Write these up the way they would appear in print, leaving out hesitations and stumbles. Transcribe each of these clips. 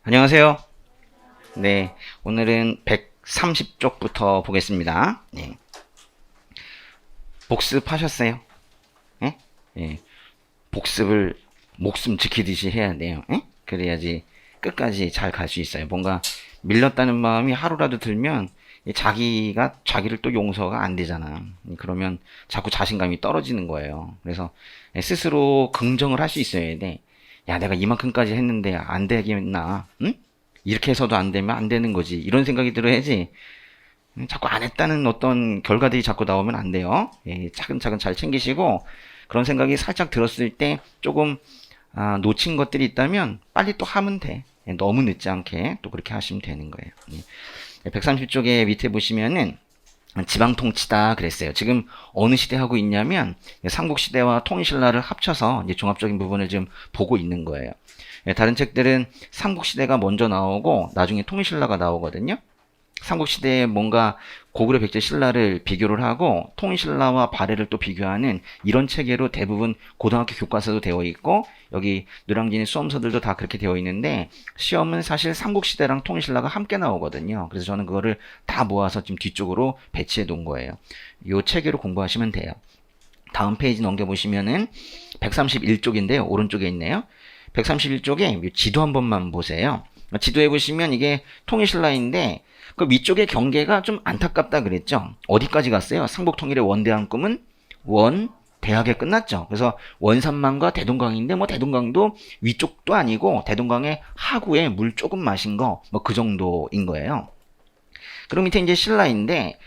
안녕하세요. 네, 오늘은 130쪽부터 보겠습니다. 네. 복습하셨어요? 예? 예. 복습을 목숨 지키듯이 해야 돼요. 예? 그래야지 끝까지 잘 갈 수 있어요. 뭔가 밀렸다는 마음이 하루라도 들면 자기가 자기를 또 용서가 안 되잖아. 그러면 자꾸 자신감이 떨어지는 거예요. 그래서 스스로 긍정을 할 수 있어야 돼. 야, 내가 이만큼까지 했는데 안 되겠나? 응? 이렇게 해서도 안 되면 안 되는 거지. 이런 생각이 들어야지. 자꾸 안 했다는 어떤 결과들이 자꾸 나오면 안 돼요. 예, 차근차근 잘 챙기시고, 그런 생각이 살짝 들었을 때 조금 놓친 것들이 있다면 빨리 또 하면 돼. 예, 너무 늦지 않게 또 그렇게 하시면 되는 거예요. 예, 130쪽에 밑에 보시면은 지방통치다 그랬어요. 지금 어느 시대 하고 있냐면 삼국시대와 통일신라를 합쳐서 이제 종합적인 부분을 지금 보고 있는 거예요. 예, 다른 책들은 삼국시대가 먼저 나오고 나중에 통일신라가 나오거든요. 삼국시대에 뭔가 고구려 백제 신라를 비교를 하고 통일신라와 발해를 또 비교하는 이런 체계로 대부분 고등학교 교과서도 되어 있고 여기 노량진의 수험서들도 다 그렇게 되어 있는데 시험은 사실 삼국시대랑 통일신라가 함께 나오거든요. 그래서 저는 그거를 다 모아서 지금 뒤쪽으로 배치해 놓은 거예요. 이 체계로 공부하시면 돼요. 다음 페이지 넘겨보시면은 131쪽인데요. 오른쪽에 있네요. 131쪽에 지도 한 번만 보세요. 지도에 보시면 이게 통일신라인데 그 위쪽의 경계가 좀 안타깝다 그랬죠. 어디까지 갔어요? 삼국통일의 원대한 꿈은 원대하게 끝났죠. 그래서 원산만과 대동강인데 뭐 대동강도 위쪽도 아니고 대동강의 하구에 물 조금 마신 거 뭐 그 정도인 거예요. 그럼 밑에 이제 신라인데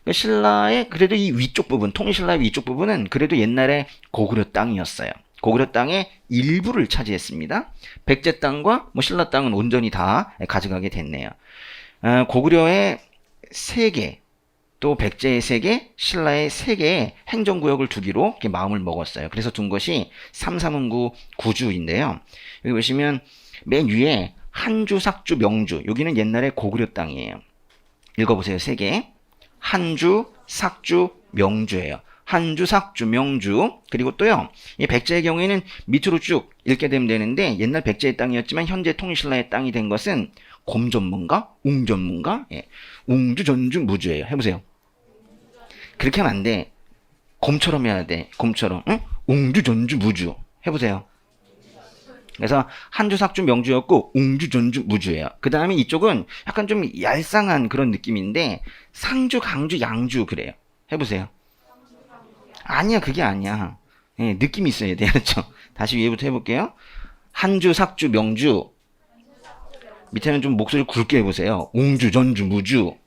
신라의 그래도 이 위쪽 부분, 통일신라의 위쪽 부분은 그래도 옛날에 고구려 땅이었어요. 고구려 땅의 일부를 차지했습니다. 백제 땅과 뭐 신라 땅은 온전히 다 가져가게 됐네요. 고구려의 3개, 또 백제의 3개, 신라의 3개의 행정구역을 두기로 이렇게 마음을 먹었어요. 그래서 둔 것이 삼삼은구 구주인데요. 여기 보시면 맨 위에 한주, 삭주, 명주. 여기는 옛날에 고구려 땅이에요. 읽어보세요. 3개. 한주, 삭주, 명주예요. 한주, 삭주, 명주. 그리고 또요. 이 백제의 경우에는 밑으로 쭉 읽게 되면 되는데 옛날 백제의 땅이었지만 현재 통일신라의 땅이 된 것은 곰 전문가? 웅 전문가? 예. 웅주, 전주, 무주예요. 해보세요. 그렇게 하면 안 돼. 곰처럼 해야 돼. 곰처럼. 응? 웅주, 전주, 무주. 해보세요. 그래서 한주, 삭주, 명주였고 웅주, 전주, 무주예요. 그 다음에 이쪽은 약간 좀 얄쌍한 그런 느낌인데 상주, 강주, 양주 그래요. 해보세요. 아니야, 그게 아니야. 예, 느낌이 있어야 돼요. 그렇죠? 다시 위에부터 해볼게요. 한주, 삭주, 명주. 밑에는 좀 목소리 굵게 해보세요. 웅주, 전주, 무주.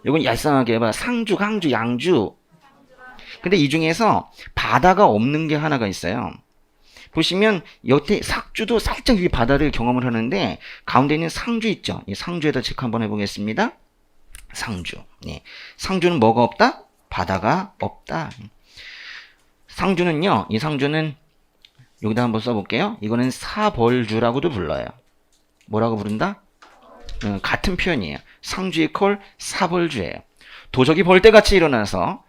이건 얄쌍하게 해봐. 상주, 강주, 양주. 근데 이 중에서 바다가 없는 게 하나가 있어요. 보시면 여태 삭주도 살짝 위 바다를 경험을 하는데 가운데 있는 상주 있죠. 이 상주에다 체크 한번 해보겠습니다. 상주. 네. 상주는 뭐가 없다? 바다가 없다. 상주는요. 이 상주는 여기다 한번 써볼게요. 이거는 사벌주라고도 불러요. 뭐라고 부른다? 같은 표현이에요. 상주의 콜 사벌주예요. 도적이 벌떼같이 일어나서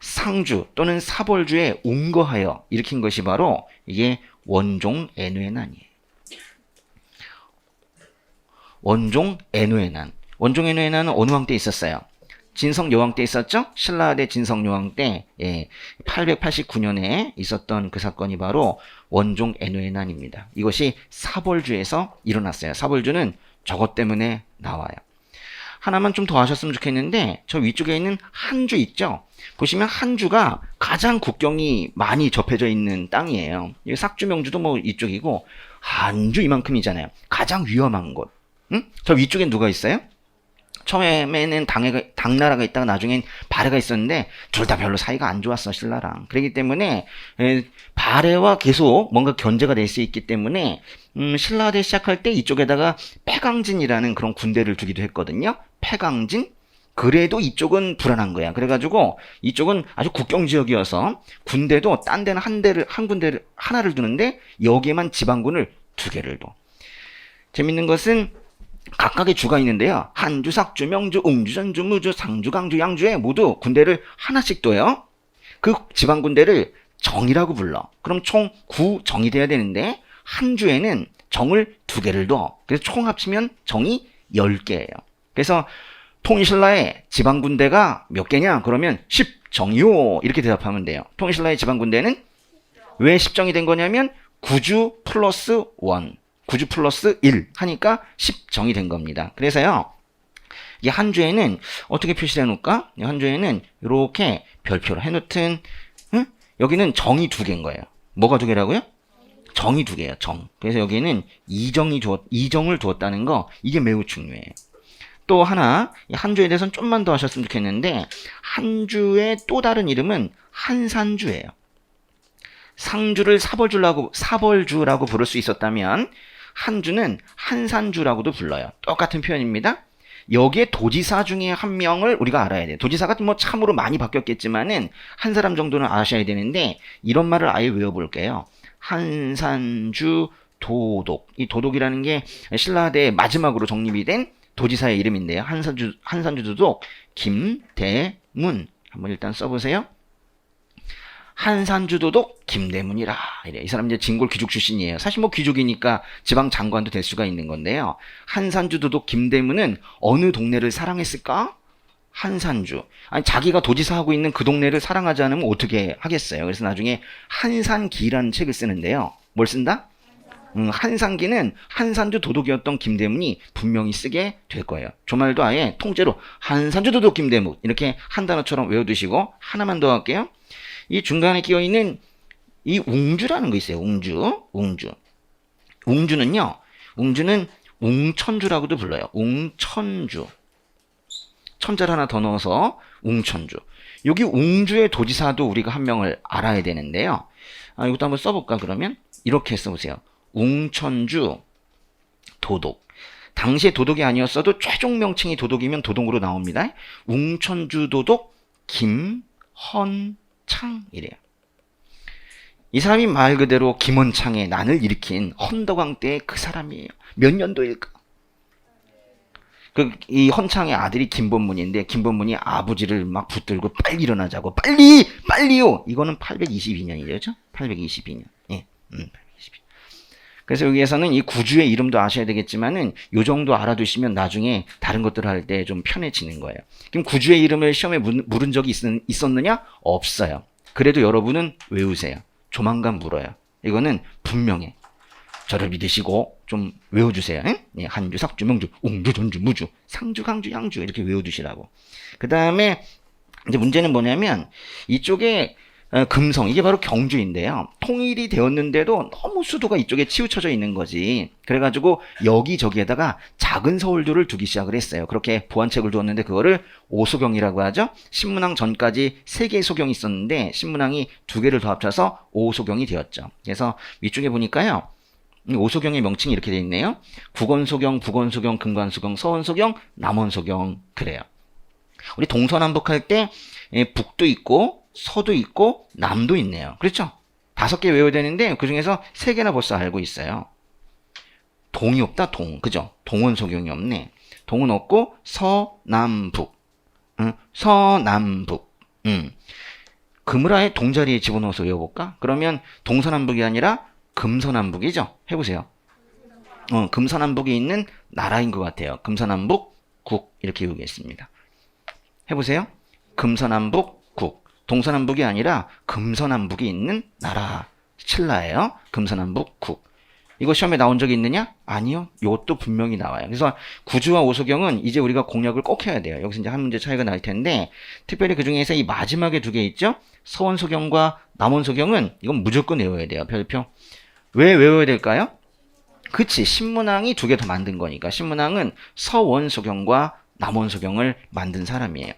상주 또는 사벌주에 웅거하여 일으킨 것이 바로 이게 원종 애누의 난이에요. 원종 애누의 난. 원종 애누의 난은 어느 왕 때 있었어요? 진성 여왕 때 있었죠? 신라대 진성 여왕 때 889년에 있었던 그 사건이 바로 원종 애누의 난입니다. 이것이 사벌주에서 일어났어요. 사벌주는 저것 때문에 나와요. 하나만 좀 더 하셨으면 좋겠는데 저 위쪽에 있는 한주 있죠? 보시면 한주가 가장 국경이 많이 접해져 있는 땅이에요. 삭주, 명주도 뭐 이쪽이고 한주 이만큼이잖아요. 가장 위험한 곳. 응? 저 위쪽엔 누가 있어요? 처음에는 당나라가 있다가 나중엔 발해가 있었는데 둘 다 별로 사이가 안 좋았어, 신라랑. 그렇기 때문에 발해와 계속 뭔가 견제가 될 수 있기 때문에 신라대 시작할 때 이쪽에다가 패강진이라는 그런 군대를 두기도 했거든요. 패강진? 그래도 이쪽은 불안한 거야. 그래가지고 이쪽은 아주 국경지역이어서 군대도 딴 데는 한 군대를 하나를 두는데 여기에만 지방군을 2개를 둬. 재밌는 것은 각각의 주가 있는데요. 한주, 삭주, 명주, 웅주, 전주, 무주, 상주, 강주, 양주에 모두 군대를 하나씩 둬요. 그 지방군대를 정이라고 불러. 그럼 총 9정이 돼야 되는데 한 주에는 정을 2개를 둬. 그래서 총 합치면 정이 10개예요. 그래서 통일신라의 지방군대가 몇 개냐? 그러면 10정이요. 이렇게 대답하면 돼요. 통일신라의 지방군대는 왜 10정이 된 거냐면 구주 플러스 1, 구주 플러스 1 하니까 10정이 된 겁니다. 그래서요. 이 한 주에는 어떻게 표시를 해놓을까? 한 주에는 이렇게 별표로 해놓든 여기는 정이 2개인 거예요. 뭐가 2개라고요? 정이 2개예요. 정. 그래서 여기는 이정을 두었다는 거 이게 매우 중요해요. 또 하나 한 주에 대해서는 좀만 더 하셨으면 좋겠는데 한 주의 또 다른 이름은 한산주예요. 상주를 사벌주라고 부를 수 있었다면 한 주는 한산주라고도 불러요. 똑같은 표현입니다. 여기에 도지사 중에 한 명을 우리가 알아야 돼요. 도지사가 뭐 참으로 많이 바뀌었겠지만은 한 사람 정도는 아셔야 되는데 이런 말을 아예 외워볼게요. 한산주 도독. 이 도독이라는 게 신라대 마지막으로 정립이 된 도지사의 이름인데요. 한산주 도독 김대문. 한번 일단 써보세요. 한산주 도독 김대문이라. 이래. 이 사람 이제 진골 귀족 출신이에요. 사실 뭐 귀족이니까 지방 장관도 될 수가 있는 건데요. 한산주 도독 김대문은 어느 동네를 사랑했을까? 한산주. 아니 자기가 도지사하고 있는 그 동네를 사랑하지 않으면 어떻게 하겠어요? 그래서 나중에 한산기라는 책을 쓰는데요. 뭘 쓴다? 한산기는 한산주 도독이었던 김대문이 분명히 쓰게 될 거예요. 조말도 아예 통째로 한산주 도독 김대문 이렇게 한 단어처럼 외워두시고 하나만 더 할게요. 이 중간에 끼어있는 이 웅주라는 거 있어요. 웅주는요. 웅주는 웅천주라고도 불러요. 웅천주. 천자를 하나 더 넣어서 웅천주. 여기 웅주의 도지사도 우리가 한 명을 알아야 되는데요. 이것도 한번 써볼까 그러면? 이렇게 써보세요. 웅천주 도독. 당시에 도독이 아니었어도 최종 명칭이 도독이면 도독으로 나옵니다. 웅천주 도독 김헌창이래요. 이 사람이 말 그대로 김헌창의 난을 일으킨 헌덕왕 때의 그 사람이에요. 몇 년도일까? 이 헌창의 아들이 김본문인데 김본문이 아버지를 막 붙들고 빨리 일어나자고 빨리요. 이거는 822년이죠. 822년. 예. 822년. 그래서 여기에서는 이 구주의 이름도 아셔야 되겠지만은 요 정도 알아두시면 나중에 다른 것들을 할 때 좀 편해지는 거예요. 그럼 구주의 이름을 시험에 물은 적이 있었느냐? 없어요. 그래도 여러분은 외우세요. 조만간 물어요. 이거는 분명해. 저를 믿으시고 좀 외워주세요. 예, 한주, 삭주, 명주, 웅주, 전주, 무주, 상주, 강주, 양주 이렇게 외워두시라고. 그 다음에 이제 문제는 뭐냐면 이쪽에 금성, 이게 바로 경주인데요. 통일이 되었는데도 너무 수도가 이쪽에 치우쳐져 있는 거지. 그래가지고 여기저기에다가 작은 서울도를 두기 시작을 했어요. 그렇게 보안책을 두었는데 그거를 오소경이라고 하죠. 신문왕 전까지 3개의 소경이 있었는데 신문왕이 2개를 더 합쳐서 오소경이 되었죠. 그래서 위쪽에 보니까요. 오소경의 명칭이 이렇게 되어 있네요. 국원소경, 북원소경, 금관소경, 서원소경, 남원소경 그래요. 우리 동서남북 할 때 북도 있고 서도 있고 남도 있네요. 그렇죠? 5개 외워야 되는데 그 중에서 3개나 벌써 알고 있어요. 동이 없다. 동. 그죠? 동원소경이 없네. 동은 없고 서남북. 서남북. 금을아예 동자리에 집어넣어서 외워볼까? 그러면 동서남북이 아니라 금서남북이죠? 해보세요. 금서남북이 있는 나라인 것 같아요. 금서남북 국 이렇게 외우겠습니다. 해보세요. 금서남북 국. 동서남북이 아니라 금서남북이 있는 나라. 칠라예요. 금서남북 국. 이거 시험에 나온 적이 있느냐? 아니요. 이것도 분명히 나와요. 그래서 구주와 오소경은 이제 우리가 공략을 꼭 해야 돼요. 여기서 이제 한 문제 차이가 날 텐데 특별히 그 중에서 이 마지막에 2개 있죠? 서원소경과 남원소경은 이건 무조건 외워야 돼요. 별표. 왜 외워야 될까요? 그치. 신문왕이 2개 더 만든 거니까. 신문왕은 서원소경과 남원소경을 만든 사람이에요.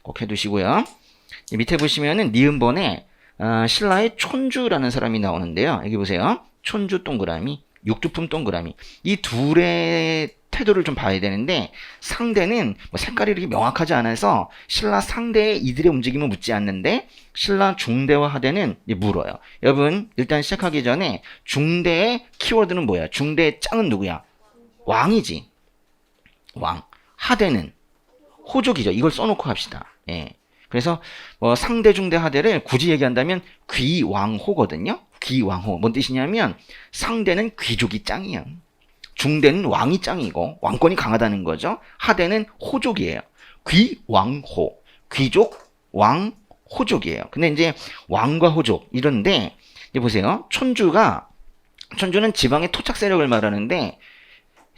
꼭 해두시고요. 밑에 보시면은 니은번에 신라의 촌주라는 사람이 나오는데요. 여기 보세요. 촌주 동그라미, 육두품 동그라미. 이 둘의 태도를 좀 봐야 되는데 상대는 뭐 색깔이 이렇게 명확하지 않아서 신라 상대의 이들의 움직임을 묻지 않는데 신라 중대와 하대는 물어요. 여러분 일단 시작하기 전에 중대의 키워드는 뭐야? 중대의 짱은 누구야? 왕이지. 왕. 하대는 호족이죠. 이걸 써놓고 합시다. 예. 그래서 상대 중대 하대를 굳이 얘기한다면 귀왕호거든요. 귀왕호. 뭔 뜻이냐면 상대는 귀족이 짱이야. 중대는 왕이 짱이고 왕권이 강하다는 거죠. 하대는 호족이에요. 귀왕호. 귀족, 왕, 호족이에요. 근데 이제 왕과 호족 이런데 이제 보세요. 촌주는 지방의 토착 세력을 말하는데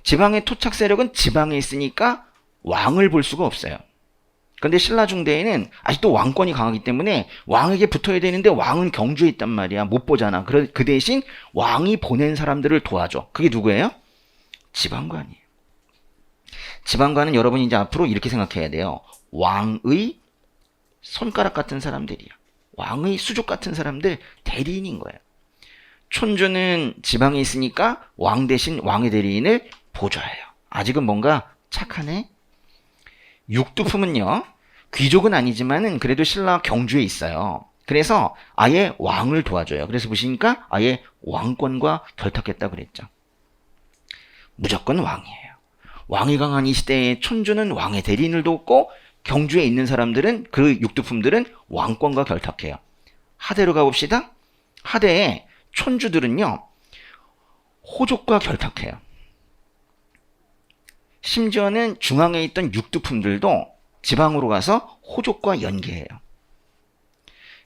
지방의 토착 세력은 지방에 있으니까 왕을 볼 수가 없어요. 그런데 신라 중대에는 아직도 왕권이 강하기 때문에 왕에게 붙어야 되는데 왕은 경주에 있단 말이야. 못 보잖아. 그 대신 왕이 보낸 사람들을 도와줘. 그게 누구예요? 지방관이에요. 지방관은 여러분이 이제 앞으로 이렇게 생각해야 돼요. 왕의 손가락 같은 사람들이야. 왕의 수족 같은 사람들 대리인인 거예요. 촌주는 지방에 있으니까 왕 대신 왕의 대리인을 보좌해요. 아직은 뭔가 착하네. 육두품은요. 귀족은 아니지만은 그래도 신라 경주에 있어요. 그래서 아예 왕을 도와줘요. 그래서 보시니까 아예 왕권과 결탁했다 그랬죠. 무조건 왕이에요. 왕이 강한 이 시대에 촌주는 왕의 대리인을 돕고 경주에 있는 사람들은 그 육두품들은 왕권과 결탁해요. 하대로 가봅시다. 하대에 촌주들은요. 호족과 결탁해요. 심지어는 중앙에 있던 육두품들도 지방으로 가서 호족과 연계해요.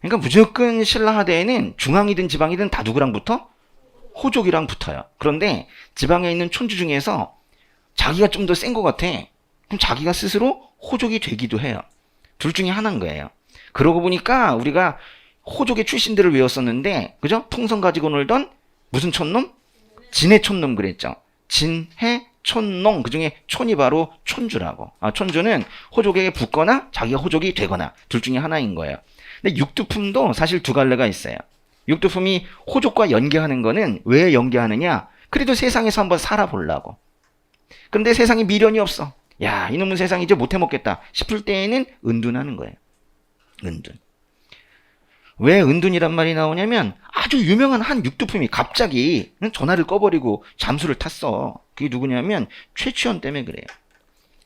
그러니까 무조건 신라 하대에는 중앙이든 지방이든 다 누구랑 붙어? 호족이랑 붙어요. 그런데 지방에 있는 촌주 중에서 자기가 좀 더 센 것 같아. 그럼 자기가 스스로 호족이 되기도 해요. 둘 중에 하나인 거예요. 그러고 보니까 우리가 호족의 출신들을 외웠었는데, 그죠? 풍선 가지고 놀던 무슨 촌놈? 진해 촌놈 그랬죠. 진해 촌농, 그 중에 촌이 바로 촌주라고. 촌주는 호족에게 붙거나 자기가 호족이 되거나 둘 중에 하나인 거예요. 근데 육두품도 사실 두 갈래가 있어요. 육두품이 호족과 연계하는 거는 왜 연계하느냐? 그래도 세상에서 한번 살아보려고. 그런데 세상에 미련이 없어. 야, 이놈은 세상 이제 못해먹겠다 싶을 때에는 은둔하는 거예요. 은둔. 왜 은둔이란 말이 나오냐면 아주 유명한 한 육두품이 갑자기 전화를 꺼버리고 잠수를 탔어. 그게 누구냐면 최치원 때문에 그래요.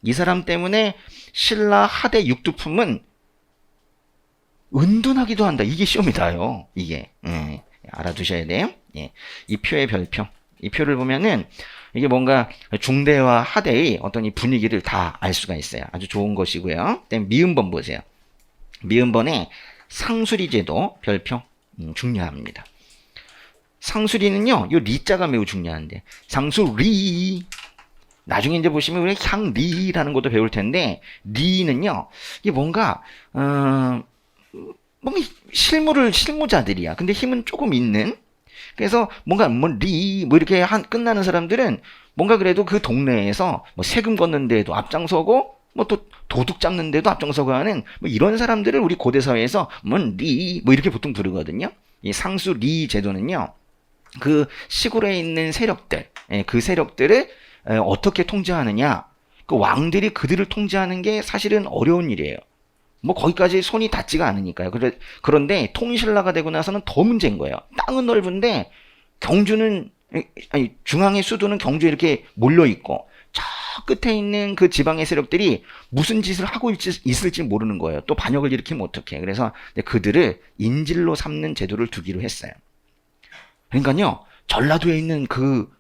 이 사람 때문에 신라 하대 육두품은 은둔하기도 한다. 이게 시험이 나요. 이게 알아두셔야 돼요. 예. 이 표의 별표. 이 표를 보면은 이게 뭔가 중대와 하대의 어떤 이 분위기를 다 알 수가 있어요. 아주 좋은 것이고요. 그다음에 미음번 보세요. 미음번에 상수리 제도 별표 중요합니다. 상수리는요, 요 리자가 매우 중요한데 상수리. 나중에 이제 보시면 우리 향리라는 것도 배울 텐데 리는요, 이게 뭔가 실무자들이야. 근데 힘은 조금 있는. 그래서 뭔가 이렇게 끝나는 사람들은 뭔가 그래도 그 동네에서 뭐 세금 걷는 데에도 앞장서고 뭐 또 도둑 잡는 데도 앞장서고 하는 뭐 이런 사람들을 우리 고대 사회에서 뭐 이렇게 보통 부르거든요. 이 상수리 제도는요, 그 시골에 있는 세력들, 그 세력들을 어떻게 통제하느냐, 그 왕들이 그들을 통제하는 게 사실은 어려운 일이에요. 뭐 거기까지 손이 닿지가 않으니까요. 그런데 통신라가 되고 나서는 더 문제인 거예요. 땅은 넓은데 중앙의 수도는 경주에 이렇게 몰려 있고 저 끝에 있는 그 지방의 세력들이 무슨 짓을 하고 있을지 모르는 거예요. 또 반역을 일으키면 어떡해. 그래서 그들을 인질로 삼는 제도를 두기로 했어요. 그러니까요, 전라도에 있는 그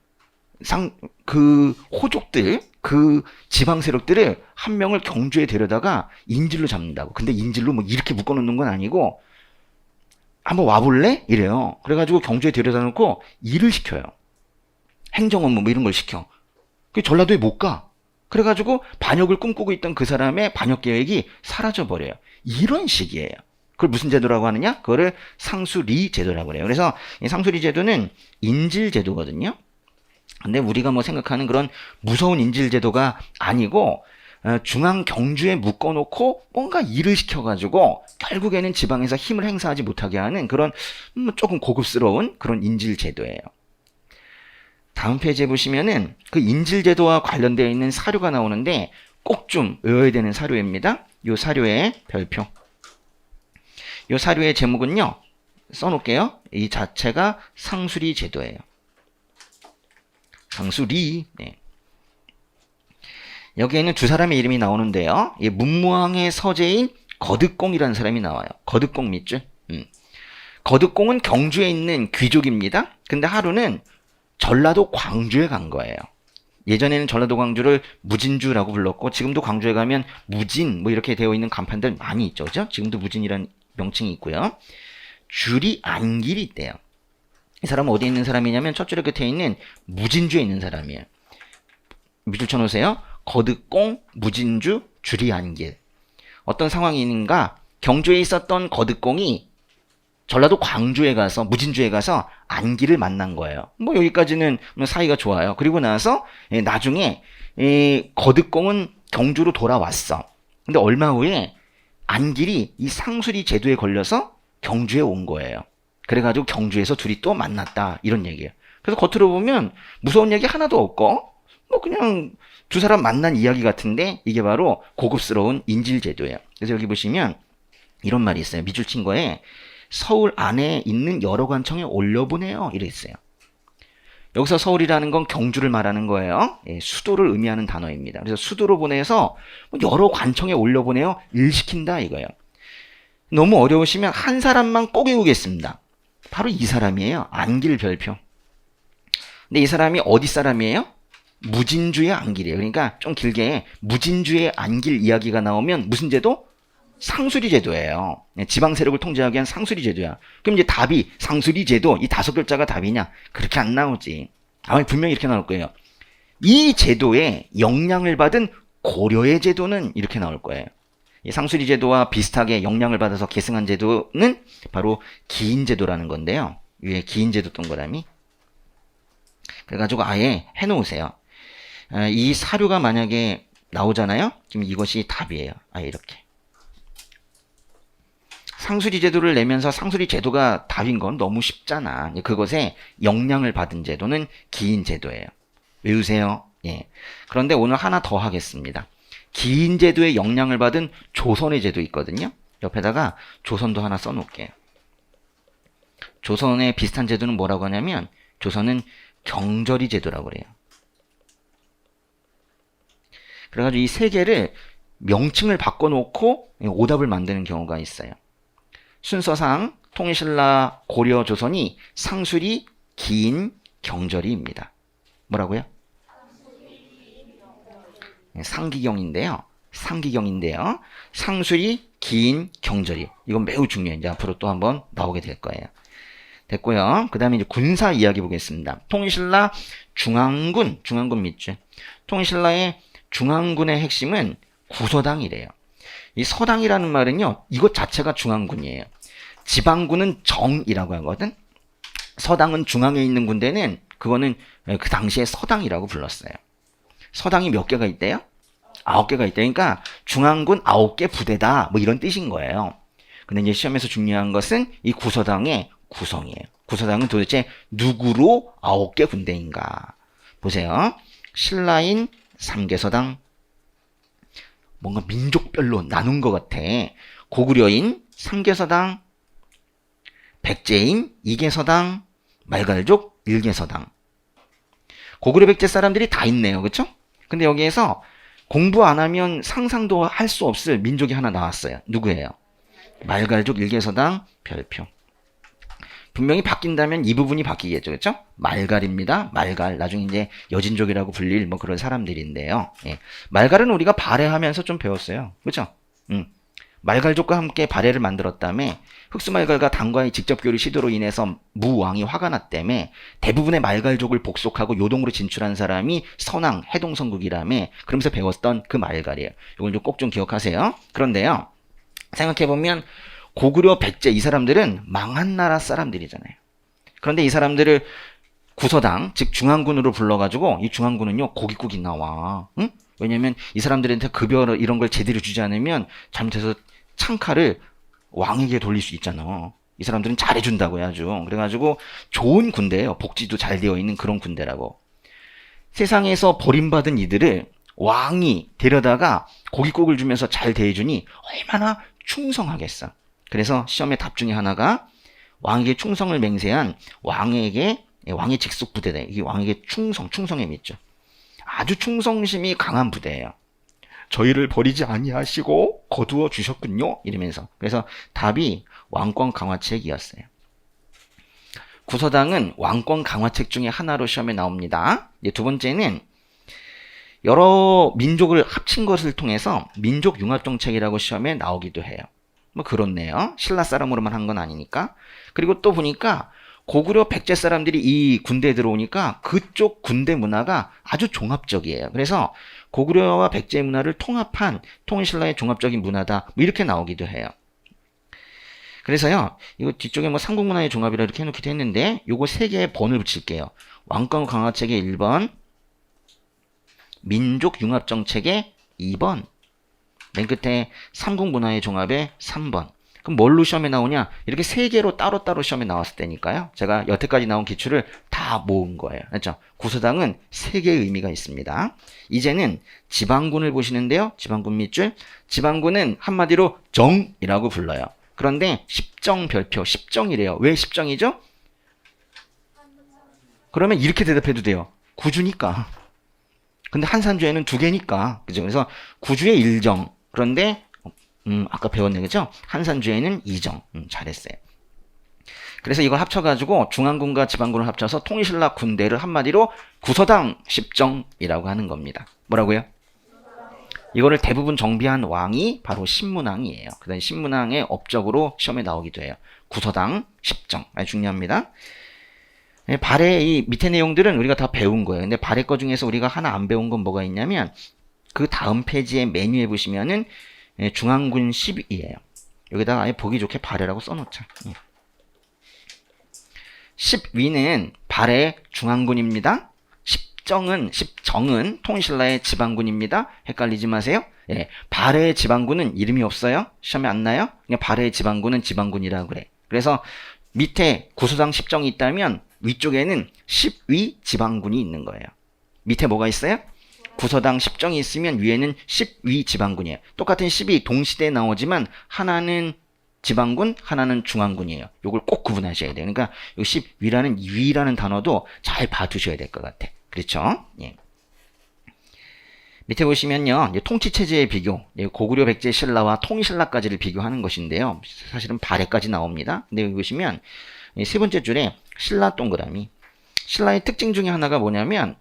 호족들, 그 지방 세력들을 한 명을 경주에 데려다가 인질로 잡는다고. 근데 인질로 뭐 이렇게 묶어놓는 건 아니고, 한번 와볼래? 이래요. 그래가지고 경주에 데려다 놓고 일을 시켜요. 행정업무 뭐 이런 걸 시켜. 그 전라도에 못 가. 그래가지고 반역을 꿈꾸고 있던 그 사람의 반역 계획이 사라져버려요. 이런 식이에요. 그걸 무슨 제도라고 하느냐? 그거를 상수리 제도라고 해요. 그래서 이 상수리 제도는 인질 제도거든요. 근데 우리가 뭐 생각하는 그런 무서운 인질 제도가 아니고, 중앙 경주에 묶어놓고 뭔가 일을 시켜가지고 결국에는 지방에서 힘을 행사하지 못하게 하는 그런 조금 고급스러운 그런 인질 제도예요. 다음 페이지에 보시면은 그 인질 제도와 관련되어 있는 사료가 나오는데 꼭 좀 외워야 되는 사료입니다. 요 사료의 별표. 요 사료의 제목은요, 써놓을게요. 이 자체가 상수리 제도예요. 상수리. 네. 여기에는 두 사람의 이름이 나오는데요. 문무왕의 서재인 거득공이라는 사람이 나와요. 거득공 밑줄. 거듭공은 경주에 있는 귀족입니다. 근데 하루는 전라도 광주에 간 거예요. 예전에는 전라도 광주를 무진주라고 불렀고 지금도 광주에 가면 무진 뭐 이렇게 되어 있는 간판들 많이 있죠. 그죠? 지금도 무진이라는 명칭이 있고요. 주리 안길이 있대요. 이 사람은 어디에 있는 사람이냐면 첫 줄에 끝에 있는 무진주에 있는 사람이에요. 밑줄 쳐놓으세요. 거듭공, 무진주, 주리 안길. 어떤 상황이 있는가? 경주에 있었던 거듭공이 전라도 광주에 가서 무진주에 가서 안기를 만난 거예요. 뭐 여기까지는 사이가 좋아요. 그리고 나서 나중에 거듭공은 경주로 돌아왔어. 근데 얼마 후에 안길이 이 상수리 제도에 걸려서 경주에 온 거예요. 그래가지고 경주에서 둘이 또 만났다 이런 얘기예요. 그래서 겉으로 보면 무서운 얘기 하나도 없고 뭐 그냥 두 사람 만난 이야기 같은데 이게 바로 고급스러운 인질제도예요. 그래서 여기 보시면 이런 말이 있어요. 밑줄 친 거에 서울 안에 있는 여러 관청에 올려보내요. 이래 있어요. 여기서 서울이라는 건 경주를 말하는 거예요. 수도를 의미하는 단어입니다. 그래서 수도로 보내서 여러 관청에 올려보내요. 일시킨다 이거예요. 너무 어려우시면 한 사람만 꼭 외우겠습니다. 바로 이 사람이에요. 안길 별표. 근데 이 사람이 어디 사람이에요? 무진주의 안길이에요. 그러니까 좀 길게 무진주의 안길 이야기가 나오면 무슨 제도? 상수리 제도예요. 지방 세력을 통제하기 위한 상수리 제도야. 그럼 이제 답이 상수리 제도 이 5글자가 답이냐? 그렇게 안 나오지. 아마 분명히 이렇게 나올 거예요. 이 제도에 영향을 받은 고려의 제도는 이렇게 나올 거예요. 이 상수리 제도와 비슷하게 영향을 받아서 계승한 제도는 바로 기인 제도라는 건데요. 위에 기인 제도 동그라미. 그래가지고 아예 해놓으세요. 이 사료가 만약에 나오잖아요. 지금 이것이 답이에요. 아예 이렇게. 상수리 제도를 내면서 상수리 제도가 답인 건 너무 쉽잖아. 그것에 영향을 받은 제도는 기인 제도예요. 외우세요. 예. 그런데 오늘 하나 더 하겠습니다. 기인 제도에 영향을 받은 조선의 제도 있거든요. 옆에다가 조선도 하나 써놓을게요. 조선의 비슷한 제도는 뭐라고 하냐면 조선은 경절이 제도라고 그래요. 그래가지고 이 세 개를 명칭을 바꿔놓고 오답을 만드는 경우가 있어요. 순서상 통일신라, 고려, 조선이 상수리, 기인, 경절이입니다. 뭐라고요? 상기경인데요. 상수리, 기인, 경절이. 이건 매우 중요해요. 이제 앞으로 또 한번 나오게 될 거예요. 됐고요. 그 다음에 이제 군사 이야기 보겠습니다. 통일신라 중앙군 밑줄. 통일신라의 중앙군의 핵심은 구서당이래요. 이 서당이라는 말은요, 이것 자체가 중앙군이에요. 지방군은 정이라고 하거든. 서당은 중앙에 있는 군대는 그거는 그 당시에 서당이라고 불렀어요. 서당이 몇 개가 있대요? 9개가 있대요. 그러니까 중앙군 9개 부대다. 뭐 이런 뜻인 거예요. 근데 이제 시험에서 중요한 것은 이 구서당의 구성이에요. 구서당은 도대체 누구로 9개 군대인가? 보세요. 신라인 3개서당. 뭔가 민족별로 나눈 것 같아. 고구려인 3개서당, 백제인 2개서당, 말갈족 1개서당. 고구려 백제 사람들이 다 있네요. 그쵸? 근데 여기에서 공부 안 하면 상상도 할 수 없을 민족이 하나 나왔어요. 누구예요? 말갈족 1개서당 별표. 분명히 바뀐다면 이 부분이 바뀌겠죠. 그렇죠? 말갈입니다. 말갈. 나중에 이제 여진족이라고 불릴 뭐 그런 사람들인데요. 예. 말갈은 우리가 발해하면서 좀 배웠어요. 그렇죠? 말갈족과 함께 발해를 만들었다며 흑수말갈과 당과의 직접 교류 시도로 인해서 무왕이 화가 났다며 대부분의 말갈족을 복속하고 요동으로 진출한 사람이 선왕 해동성국이라며 그러면서 배웠던 그 말갈이에요. 이걸 좀 꼭 좀 기억하세요. 그런데요. 생각해보면 고구려 백제 이 사람들은 망한 나라 사람들이잖아요. 그런데 이 사람들을 구서당 즉 중앙군으로 불러가지고 이 중앙군은요 고깃국이 나와. 응? 왜냐면 이 사람들한테 급여 이런 걸 제대로 주지 않으면 잘못해서 창칼을 왕에게 돌릴 수 있잖아. 이 사람들은 잘해준다고 해야죠. 그래가지고 좋은 군대예요. 복지도 잘 되어 있는 그런 군대라고. 세상에서 버림받은 이들을 왕이 데려다가 고깃국을 주면서 잘 대해주니 얼마나 충성하겠어. 그래서 시험의 답 중에 하나가 왕에게 충성을 맹세한 왕의 직속 부대다. 이게 왕에게 충성의 밑죠. 아주 충성심이 강한 부대예요. 저희를 버리지 아니하시고 거두어 주셨군요. 이러면서. 그래서 답이 왕권 강화책이었어요. 구서당은 왕권 강화책 중에 하나로 시험에 나옵니다. 이제 두 번째는 여러 민족을 합친 것을 통해서 민족 융합 정책이라고 시험에 나오기도 해요. 뭐 그렇네요. 신라 사람으로만 한 건 아니니까. 그리고 또 보니까 고구려 백제 사람들이 이 군대에 들어오니까 그쪽 군대 문화가 아주 종합적이에요. 그래서 고구려와 백제 문화를 통합한 통일신라의 종합적인 문화다. 뭐 이렇게 나오기도 해요. 그래서요, 이거 뒤쪽에 뭐 삼국문화의 종합이라 이렇게 해놓기도 했는데, 요거 세 개의 번을 붙일게요. 왕권 강화책의 1번, 민족 융합 정책의 2번, 맨 끝에 삼국문화의 종합의 3번. 그럼 뭘로 시험에 나오냐? 이렇게 세 개로 따로따로 시험에 나왔을 때니까요. 제가 여태까지 나온 기출을 다 모은 거예요. 그렇죠? 구서당은 세 개의 의미가 있습니다. 이제는 지방군을 보시는데요. 지방군 밑줄. 지방군은 한마디로 정이라고 불러요. 그런데 십정별표, 십정이래요. 왜 십정이죠? 그러면 이렇게 대답해도 돼요. 구주니까. 근데 한산주에는 두 개니까. 그죠? 그래서 구주의 1정. 그런데 아까 배웠네, 그죠? 한산주에는 2정. 잘했어요. 그래서 이걸 합쳐가지고 중앙군과 지방군을 합쳐서 통일신라 군대를 한마디로 구서당 십정이라고 하는 겁니다. 뭐라고요? 이거를 대부분 정비한 왕이 바로 신문왕이에요. 그 다음에 신문왕의 업적으로 시험에 나오기도 해요. 구서당 십정. 아주 중요합니다. 발해 이 밑에 내용들은 우리가 다 배운 거예요. 근데 발해 거 중에서 우리가 하나 안 배운 건 뭐가 있냐면 그 다음 페이지의 메뉴에 보시면은 중앙군 10위예요. 여기다가 아예 보기 좋게 발해라고 써놓자. 10위는 발해 중앙군입니다. 십정은 통일신라의 지방군입니다. 헷갈리지 마세요. 예, 발해 지방군은 이름이 없어요. 시험에 안 나요. 그냥 발해 지방군은 지방군이라고 그래. 그래서 밑에 구서당 십정이 있다면 위쪽에는 10위 지방군이 있는 거예요. 밑에 뭐가 있어요? 구서당 십정이 있으면 위에는 10위 지방군이에요. 똑같은 10이 동시대에 나오지만 하나는 지방군, 하나는 중앙군이에요. 요걸 꼭 구분하셔야 돼요. 그러니까 요 10위라는 위라는 단어도 잘 봐두셔야 될 것 같아. 그렇죠? 예. 밑에 보시면요, 이제 통치체제의 비교, 고구려, 백제, 신라와 통일신라까지를 비교하는 것인데요. 사실은 발해까지 나옵니다. 근데 여기 보시면 세 번째 줄에 신라 동그라미. 신라의 특징 중에 하나가 뭐냐면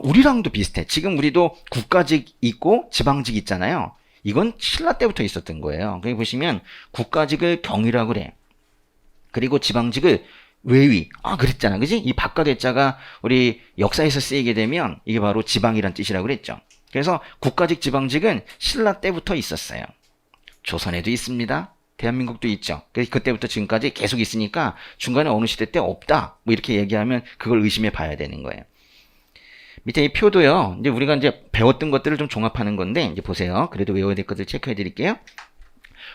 우리랑도 비슷해. 지금 우리도 국가직 있고 지방직 있잖아요. 이건 신라 때부터 있었던 거예요. 여기 보시면 국가직을 경위라고 그래. 그리고 지방직을 외위. 그랬잖아. 그지? 이 박가대자가 우리 역사에서 쓰이게 되면 이게 바로 지방이란 뜻이라고 그랬죠. 그래서 국가직, 지방직은 신라 때부터 있었어요. 조선에도 있습니다. 대한민국도 있죠. 그래서 그때부터 지금까지 계속 있으니까 중간에 어느 시대 때 없다. 뭐 이렇게 얘기하면 그걸 의심해 봐야 되는 거예요. 밑에 이 표도요. 이제 우리가 이제 배웠던 것들을 좀 종합하는 건데 이제 보세요. 그래도 외워야 될 것들 체크해 드릴게요.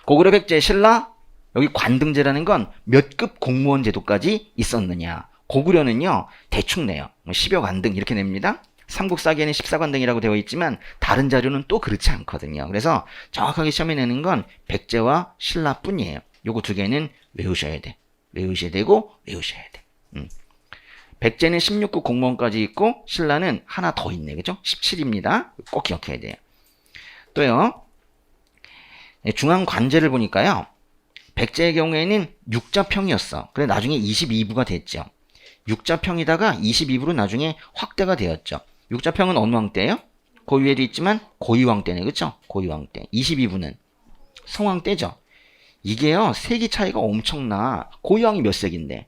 고구려, 백제, 신라 여기 관등제라는 건 몇 급 공무원 제도까지 있었느냐. 고구려는요. 대충 내요. 10여 관등 이렇게 냅니다. 삼국사기에는 14관등이라고 되어 있지만 다른 자료는 또 그렇지 않거든요. 그래서 정확하게 시험에 내는 건 백제와 신라뿐이에요. 요거 두 개는 외우셔야 돼. 외우셔야 되고 외우셔야 돼. 백제는 16급 공무원까지 있고 신라는 하나 더 있네. 그죠? 17입니다. 꼭 기억해야 돼요. 또요. 중앙관제를 보니까요. 백제의 경우에는 육자평이었어. 그래 나중에 22부가 됐죠. 육자평이다가 22부로 나중에 확대가 되었죠. 육자평은 어느 왕 때예요? 그 위에도 있지만 고이왕 때네. 그쵸? 고이왕 때. 22부는 성왕 때죠. 이게요. 세기 차이가 엄청나. 고이왕이 몇 세기인데?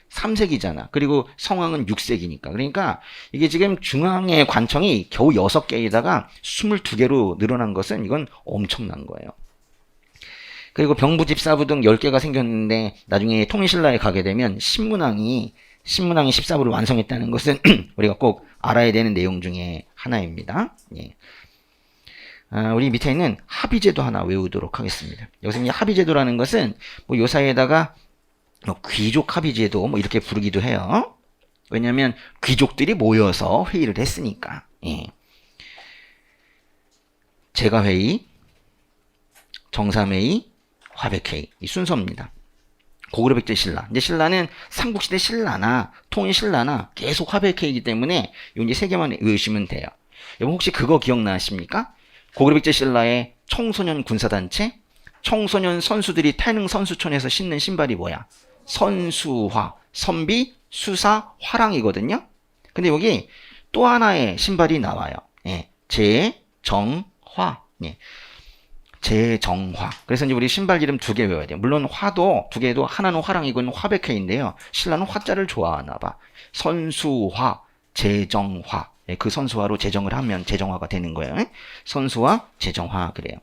3세기잖아. 그리고 성왕은 6세기니까. 그러니까 이게 지금 중앙의 관청이 겨우 6개에다가 22개로 늘어난 것은 이건 엄청난 거예요. 그리고 병부집사부 등 10개가 생겼는데 나중에 통일신라에 가게 되면 신문왕이 14부를 완성했다는 것은 우리가 꼭 알아야 되는 내용 중에 하나입니다. 예. 우리 밑에 있는 합의제도 하나 외우도록 하겠습니다. 여기서 이 합의제도라는 것은 뭐 요 사이에다가 귀족 합의제도 뭐 이렇게 부르기도 해요. 왜냐하면 귀족들이 모여서 회의를 했으니까. 예. 제가회의, 정삼회의, 화백회의 이 순서입니다. 고구려, 백제, 신라. 이제 신라는 삼국시대 신라나 통일신라나 계속 화백회의이기 때문에 이 이제 세 개만 외우시면 돼요. 여러분 혹시 그거 기억나십니까? 고구려, 백제, 신라의 청소년 군사단체, 청소년 선수들이 태릉 선수촌에서 신는 신발이 뭐야? 선수화. 선비, 수사, 화랑이거든요. 근데 여기 또 하나의 신발이 나와요. 예, 제정화. 예, 제정화. 그래서 이제 우리 신발 이름 두 개 외워야 돼요. 물론 화도 두 개도 하나는 화랑이고 화백회인데요. 신라는 화자를 좋아하나 봐. 선수화, 제정화. 예, 그 선수화로 제정을 하면 제정화가 되는 거예요. 예? 선수화, 제정화 그래요.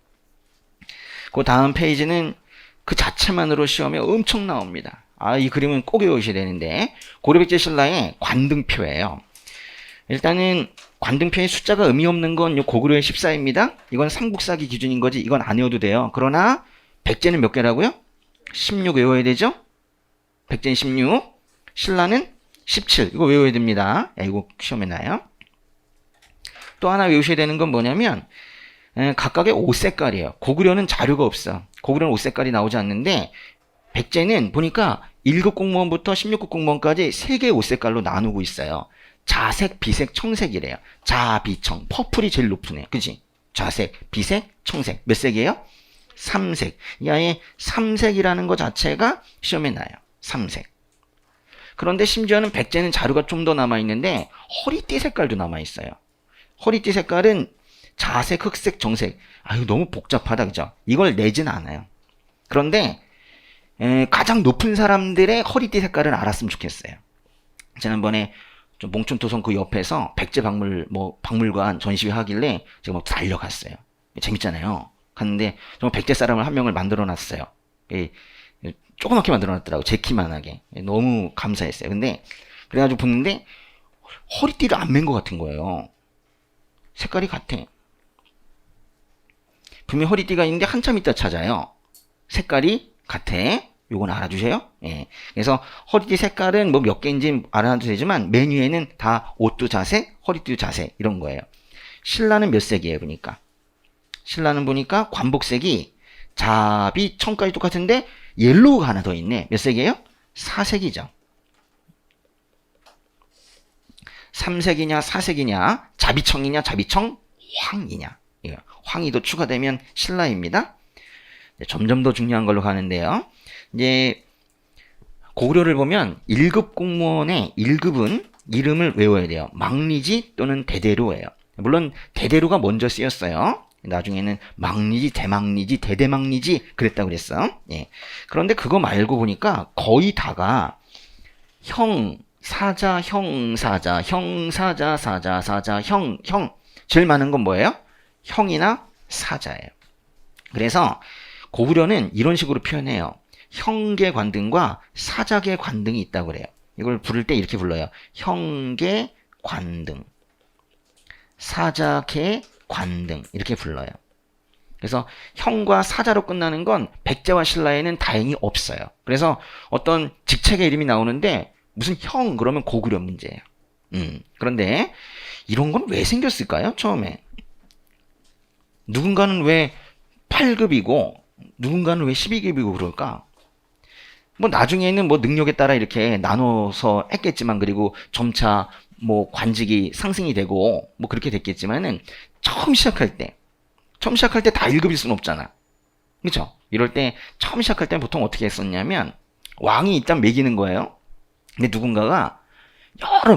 그 다음 페이지는 그 자체만으로 시험에 엄청 나옵니다. 아, 이 그림은 꼭 외우셔야 되는데 고려백제 신라의 관등표예요. 일단은 관등표에 숫자가 의미 없는 건 고구려의 14입니다. 이건 삼국사기 기준인 거지. 이건 안 외워도 돼요. 그러나 백제는 몇 개라고요? 16 외워야 되죠? 백제는 16, 신라는 17. 이거 외워야 됩니다. 야, 이거 시험에 나요. 또 하나 외우셔야 되는 건 뭐냐면 각각의 옷 색깔이에요. 고구려는 자료가 없어. 고구려는 옷 색깔이 나오지 않는데 백제는 보니까 1급 공무원부터 16급 공무원까지 3개의 옷 색깔로 나누고 있어요. 자색, 비색, 청색이래요. 자, 비, 청. 퍼플이 제일 높으네. 그치? 자색, 비색, 청색. 몇 색이에요? 3색. 이 아예 3색이라는 것 자체가 시험에 나요. 3색. 그런데 심지어는 백제는 자료가 좀 더 남아있는데 허리띠 색깔도 남아있어요. 허리띠 색깔은 자색, 흑색, 정색. 아유, 너무 복잡하다. 그죠? 이걸 내진 않아요. 그런데 가장 높은 사람들의 허리띠 색깔을 알았으면 좋겠어요. 지난번에 몽춘토성 그 옆에서 백제 박물관 전시회 하길래 제가 달려갔어요. 재밌잖아요. 갔는데 정말 백제 사람을 한 명을 만들어 놨어요. 조그맣게 만들어 놨더라고. 제 키만하게. 너무 감사했어요. 근데 그래가지고 보는데 허리띠를 안 맨 것 같은 거예요. 색깔이 같아. 분명히 허리띠가 있는데 한참 있다 찾아요. 색깔이 같아. 요건 알아주세요. 예. 그래서 허리띠 색깔은 몇 개인지 알아도 되지만 메뉴에는 다 옷도 자색, 허리띠도 자색 이런 거예요. 신라는 몇 색이에요, 보니까. 신라는 보니까 관복색이 자비, 청까지 똑같은데 옐로우가 하나 더 있네. 몇 색이에요? 4색이죠. 3색이냐 4색이냐 자비청이냐 자비청 황이냐. 황이도 추가되면 신라입니다. 점점 더 중요한 걸로 가는데요. 이제 고구려를 보면 1급 공무원의 1급은 이름을 외워야 돼요. 망리지 또는 대대로예요. 물론 대대로가 먼저 쓰였어요. 나중에는 망리지, 대망리지, 대대망리지 그랬다고 그랬어. 예. 그런데 그거 말고 보니까 거의 다가 형, 사자, 형사자, 형사자, 사자, 사자, 형. 제일 많은 건 뭐예요? 형이나 사자예요. 그래서 고구려는 이런 식으로 표현해요. 형계 관등과 사자계 관등이 있다고 그래요. 이걸 부를 때 이렇게 불러요. 형계 관등, 사자계 관등 이렇게 불러요. 그래서 형과 사자로 끝나는 건 백제와 신라에는 다행히 없어요. 그래서 어떤 직책의 이름이 나오는데 무슨 형 그러면 고구려 문제예요. 그런데 이런 건 왜 생겼을까요? 처음에 누군가는 왜 8급이고 누군가는 왜 12급이고 그럴까? 나중에는 능력에 따라 이렇게 나눠서 했겠지만, 그리고 점차 관직이 상승이 되고 그렇게 됐겠지만은 처음 시작할 때 다 1급일 수는 없잖아. 그쵸? 이럴 때 처음 시작할 때는 보통 어떻게 했었냐면 왕이 일단 매기는 거예요. 근데 누군가가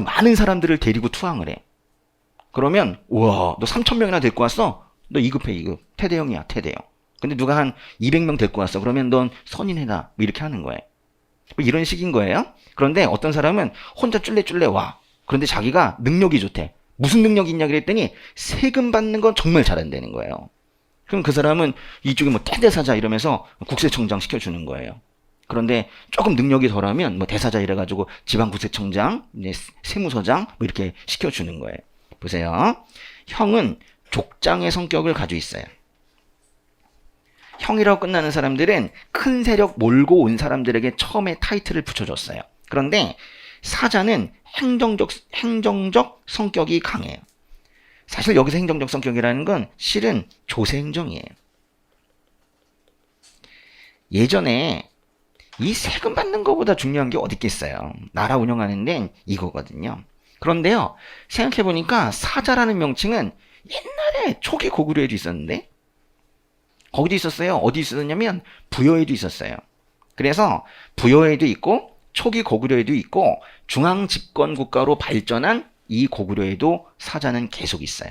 많은 사람들을 데리고 투항을 해. 그러면 우와, 너 3,000명이나 데리고 왔어? 너 2급해 2급. 태대형이야 태대형. 근데 누가 한 200명 데리고 왔어. 그러면 넌 선인해라. 이렇게 하는 거예요. 이런 식인 거예요. 그런데 어떤 사람은 혼자 쫄래쫄래 와. 그런데 자기가 능력이 좋대. 무슨 능력이 있냐 그랬더니 세금 받는 건 정말 잘한다는 거예요. 그럼 그 사람은 이쪽에 태대사자 이러면서 국세청장 시켜주는 거예요. 그런데 조금 능력이 덜하면 대사자 이래가지고 지방국세청장, 세무서장 이렇게 시켜주는 거예요. 보세요. 형은 족장의 성격을 가지고 있어요. 형이라고 끝나는 사람들은 큰 세력 몰고 온 사람들에게 처음에 타이틀을 붙여줬어요. 그런데 사자는 행정적 성격이 강해요. 사실 여기서 행정적 성격이라는 건 실은 조세행정이에요. 예전에 이 세금 받는 것보다 중요한 게 어디 있겠어요. 나라 운영하는 데는 이거거든요. 그런데요, 생각해보니까 사자라는 명칭은 옛날에 초기 고구려에도 있었는데, 거기도 있었어요. 어디 있었냐면 부여에도 있었어요. 그래서 부여에도 있고 초기 고구려에도 있고 중앙 집권 국가로 발전한 이 고구려에도 사자는 계속 있어요.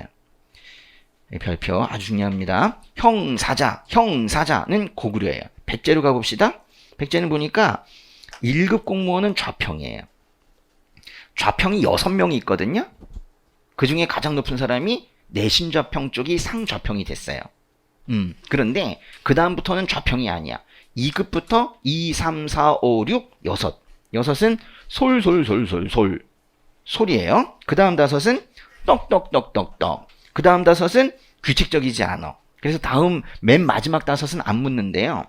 별표 아주 중요합니다. 형사자는 고구려예요. 백제로 가봅시다. 백제는 보니까 1급 공무원은 좌평이에요. 좌평이 6명이 있거든요. 그 중에 가장 높은 사람이 내신좌평 쪽이 상좌평이 됐어요. 그런데 그 다음부터는 좌평이 아니야. 2급부터 2, 3, 4, 5, 6, 6. 6은 솔이에요. 그 다음 5은 떡. 그 다음 5은 규칙적이지 않아. 그래서 다음 맨 마지막 5은 안 묻는데요.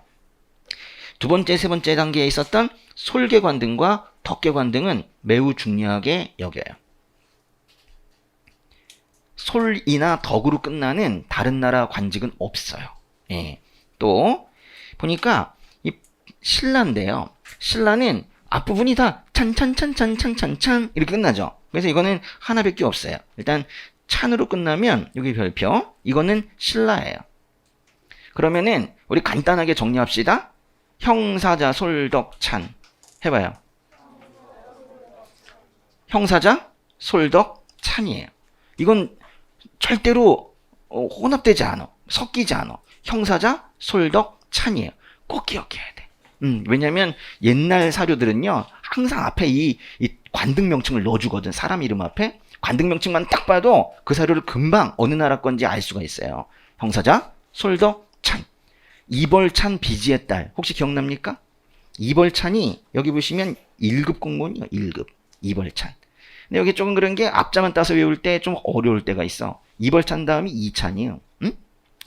두 번째, 세 번째 단계에 있었던 솔계관등과 덕계관등은 매우 중요하게 여겨요. 솔이나 덕으로 끝나는 다른 나라 관직은 없어요. 예. 또 보니까 이 신라인데요. 신라는 앞부분이 다 찬 이렇게 끝나죠. 그래서 이거는 하나밖에 없어요. 일단 찬으로 끝나면 여기 별표, 이거는 신라예요. 그러면은 우리 간단하게 정리합시다. 형사자 솔덕 찬 해봐요. 형사자 솔덕 찬이에요. 이건 절대로 혼합되지 않아. 섞이지 않아. 형사자 솔덕 찬이에요. 꼭 기억해야 돼. 왜냐면 옛날 사료들은요 항상 앞에 이 관등 명칭을 넣어주거든. 사람 이름 앞에 관등 명칭만 딱 봐도 그 사료를 금방 어느 나라 건지 알 수가 있어요. 형사자 솔덕 찬. 이벌찬 비지의 딸 혹시 기억납니까? 이벌찬이 여기 보시면 1급 공무원이요. 1급 이벌찬. 근데 여기 조금 그런 게 앞자만 따서 외울 때 좀 어려울 때가 있어. 이벌찬 다음이 이찬이에요. 응?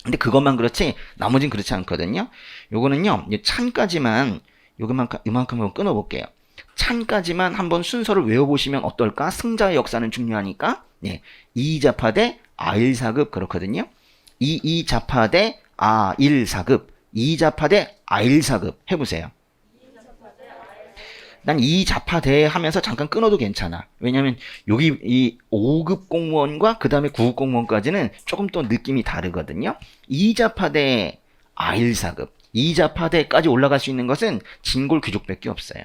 근데 그것만 그렇지 나머진 그렇지 않거든요. 요거는요 찬까지만 이만큼 한번 끊어볼게요. 찬까지만 한번 순서를 외워보시면 어떨까? 승자의 역사는 중요하니까. 네, 이자파대 아1사급 그렇거든요. 이자파대 아1사급, 이자파대 아1사급 해보세요. 난 이자파대 하면서 잠깐 끊어도 괜찮아. 왜냐면 여기 이 5급 공무원과 그 다음에 9급 공무원까지는 조금 또 느낌이 다르거든요. 이자파대 아1사급, 이자파대까지 올라갈 수 있는 것은 진골 귀족밖에 없어요.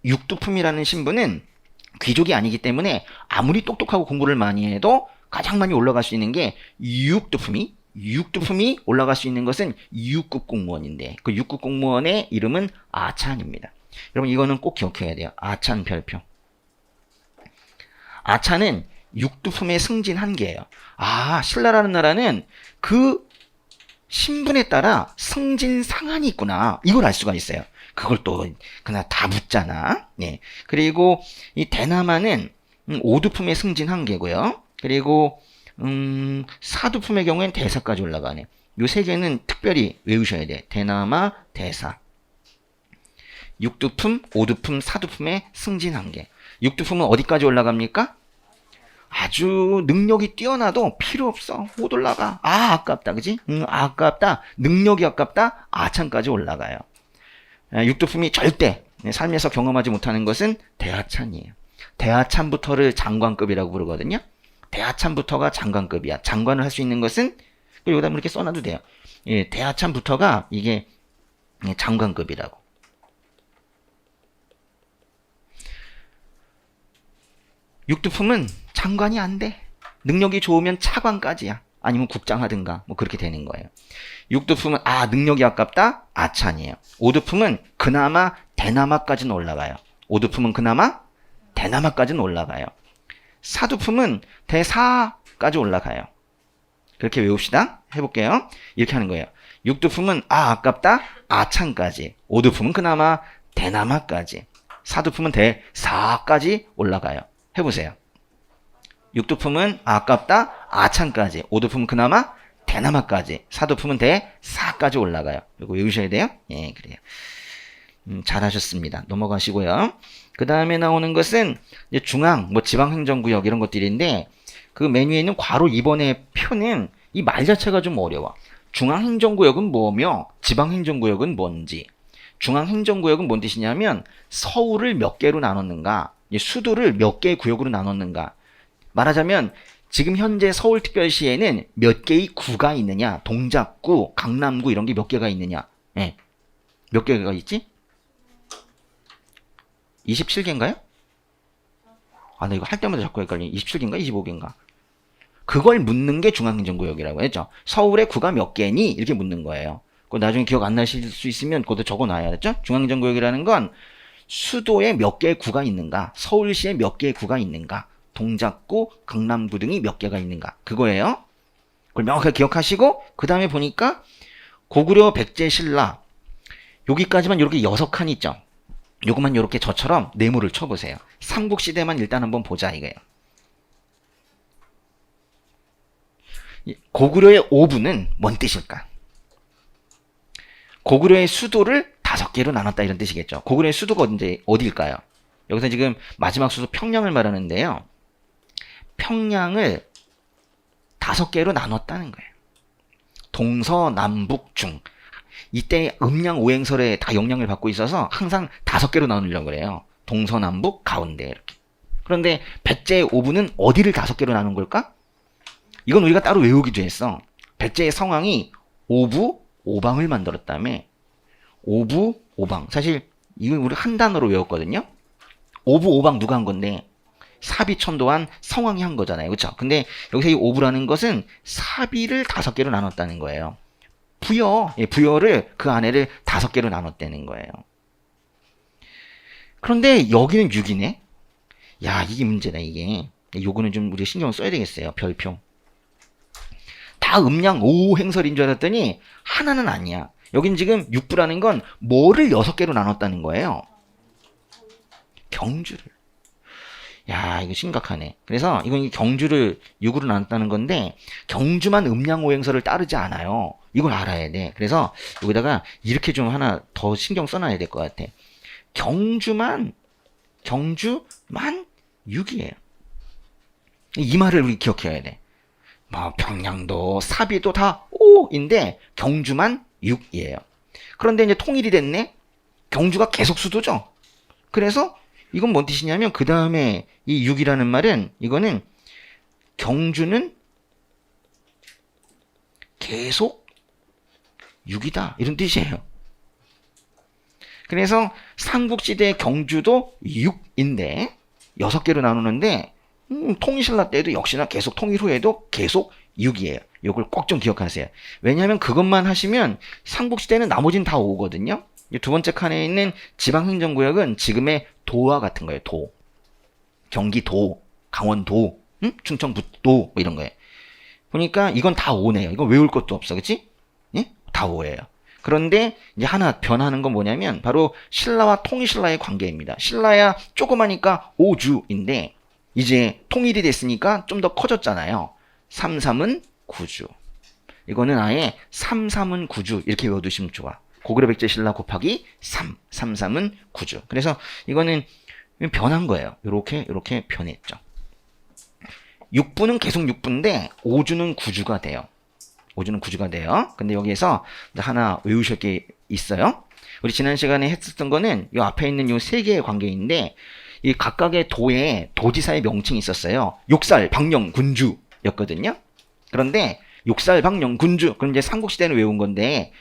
육두품이라는 신분은 귀족이 아니기 때문에 아무리 똑똑하고 공부를 많이 해도 가장 많이 올라갈 수 있는 게 육두품이 올라갈 수 있는 것은 6급 공무원인데 그 6급 공무원의 이름은 아찬입니다. 여러분 이거는 꼭 기억해야 돼요. 아찬 별표. 아찬은 육두품의 승진 한계예요. 신라라는 나라는 그 신분에 따라 승진 상한이 있구나. 이걸 알 수가 있어요. 그걸 또 그냥 다 묻잖아. 네. 그리고 이 대남아는 5두품의 승진 한계고요. 그리고 사두품의 경우엔 대사까지 올라가네. 요 세 개는 특별히 외우셔야 돼. 대남아, 대사. 6두품, 5두품, 4두품의 승진 한계. 6두품은 어디까지 올라갑니까? 아주 능력이 뛰어나도 필요 없어. 못 올라가. 아깝다. 그지? 아깝다. 능력이 아깝다. 아찬까지 올라가요. 6두품이 절대 삶에서 경험하지 못하는 것은 대하찬이에요. 대하찬부터를 장관급이라고 부르거든요. 대하찬부터가 장관급이야. 장관을 할 수 있는 것은 여기다 이렇게 써놔도 돼요. 예, 대하찬부터가 이게 장관급이라고. 육두품은 장관이 안 돼. 능력이 좋으면 차관까지야. 아니면 국장 하든가 뭐 그렇게 되는 거예요. 육두품은 능력이 아깝다. 아찬이에요. 오두품은 그나마 대남아까지는 올라가요. 오두품은 그나마 대남아까지는 올라가요. 사두품은 대사까지 올라가요. 그렇게 외웁시다. 해볼게요. 이렇게 하는 거예요. 육두품은 아깝다. 아찬까지. 오두품은 그나마 대남아까지. 사두품은 대사까지 올라가요. 해보세요. 육두품은 아깝다. 아찬까지. 오두품은 그나마 대남아까지. 사두품은 대사까지 올라가요. 이거 외우셔야 돼요. 예, 그래요. 잘하셨습니다. 넘어가시고요. 그 다음에 나오는 것은 이제 중앙, 지방행정구역 이런 것들인데 그 메뉴에 있는 괄호 2번의 표는 이 말 자체가 좀 어려워. 중앙행정구역은 뭐며 지방행정구역은 뭔지. 중앙행정구역은 뭔 뜻이냐면 서울을 몇 개로 나눴는가, 수도를 몇 개의 구역으로 나눴는가. 말하자면 지금 현재 서울특별시에는 몇 개의 구가 있느냐, 동작구, 강남구 이런 게 몇 개가 있느냐. 예. 몇 개가 있지? 27개인가요? 아, 나 이거 할 때마다 자꾸 헷갈리네. 27개인가? 25개인가? 그걸 묻는 게 중앙행정구역이라고 했죠. 서울의 구가 몇 개니? 이렇게 묻는 거예요. 그거 나중에 기억 안 나실 수 있으면 그것도 적어놔야 겠죠. 중앙행정구역이라는 건 수도에 몇 개의 구가 있는가, 서울시에 몇 개의 구가 있는가, 동작구, 강남구 등이 몇 개가 있는가, 그거예요. 그걸 명확하게 기억하시고, 그 다음에 보니까 고구려, 백제, 신라 여기까지만 이렇게 6칸 있죠. 요것만 이렇게 저처럼 네모를 쳐보세요. 삼국시대만 일단 한번 보자 이거예요. 고구려의 오부는 뭔 뜻일까? 고구려의 수도를 5개로 나눴다 이런 뜻이겠죠. 고구려의 수도가 언제 어디일까요? 여기서 지금 마지막 수도 평양을 말하는데요. 평양을 5개로 나눴다는 거예요. 동서남북중. 이때 음양 오행설에 다 영향을 받고 있어서 항상 5개로 나누려고 그래요. 동서남북 가운데 이렇게. 그런데 백제의 오부는 어디를 5개로 나눈 걸까? 이건 우리가 따로 외우기도 했어. 백제의 성왕이 오부, 오방을 만들었다며. 오부, 오방. 사실 이건 우리 한 단어로 외웠거든요. 오부, 오방 누가 한 건데 사비천도한 성왕이 한 거잖아요. 그렇죠? 근데 여기서 이 오부라는 것은 사비를 5개로 나눴다는 거예요. 부여, 부여를 그 안에를 5개로 나눴다는 거예요. 그런데 여기는 6이네. 야, 이게 문제다 이게. 요거는 좀 우리 신경 써야 되겠어요. 별표. 다 음양 오행설인 줄 알았더니 하나는 아니야. 여긴 지금 6부라는 건 뭐를 6개로 나눴다는 거예요. 경주를. 야, 이거 심각하네. 그래서 이건 경주를 6으로 나눴다는 건데 경주만 음양오행설을 따르지 않아요. 이걸 알아야 돼. 그래서 여기다가 이렇게 좀 하나 더 신경 써놔야 될 것 같아. 경주만 6이에요. 이 말을 우리 기억해야 돼. 뭐 평양도 사비도 다 5인데 경주만 6이에요. 그런데 이제 통일이 됐네. 경주가 계속 수도죠. 그래서 이건 뭔 뜻이냐면 그 다음에 이 6이라는 말은 이거는 경주는 계속 6이다 이런 뜻이에요. 그래서 삼국시대 경주도 6인데 6개로 나누는데 통일신라 때도 역시나 계속 통일 후에도 계속 6이에요. 이걸 꼭 좀 기억하세요. 왜냐하면 그것만 하시면 삼국시대는 나머지는 다 5거든요. 두 번째 칸에 있는 지방행정구역은 지금의 도와 같은 거예요. 도. 경기도, 강원도, 충청북도 뭐 이런 거예요. 보니까 이건 다 5네요. 이건 외울 것도 없어. 그치? 예? 다 5예요. 그런데 이제 하나 변하는 건 뭐냐면 바로 신라와 통일신라의 관계입니다. 신라야 조그마니까 5주인데 이제 통일이 됐으니까 좀 더 커졌잖아요. 3,3은 9주. 이거는 아예 3,3은 9주 이렇게 외워두시면 좋아. 고구려 백제 신라 곱하기 3. 3,3은 9주. 그래서 이거는 변한 거예요. 요렇게 변했죠. 6부는 계속 6부인데 5주는 9주가 돼요. 5주는 9주가 돼요. 근데 여기에서 하나 외우실 게 있어요. 우리 지난 시간에 했었던 거는 요 앞에 있는 요 세 개의 관계인데 이 각각의 도에 도지사의 명칭이 있었어요. 욕살, 방령, 군주였거든요. 그런데 욕살, 방령, 군주. 그럼 이제 삼국시대는 외운 건데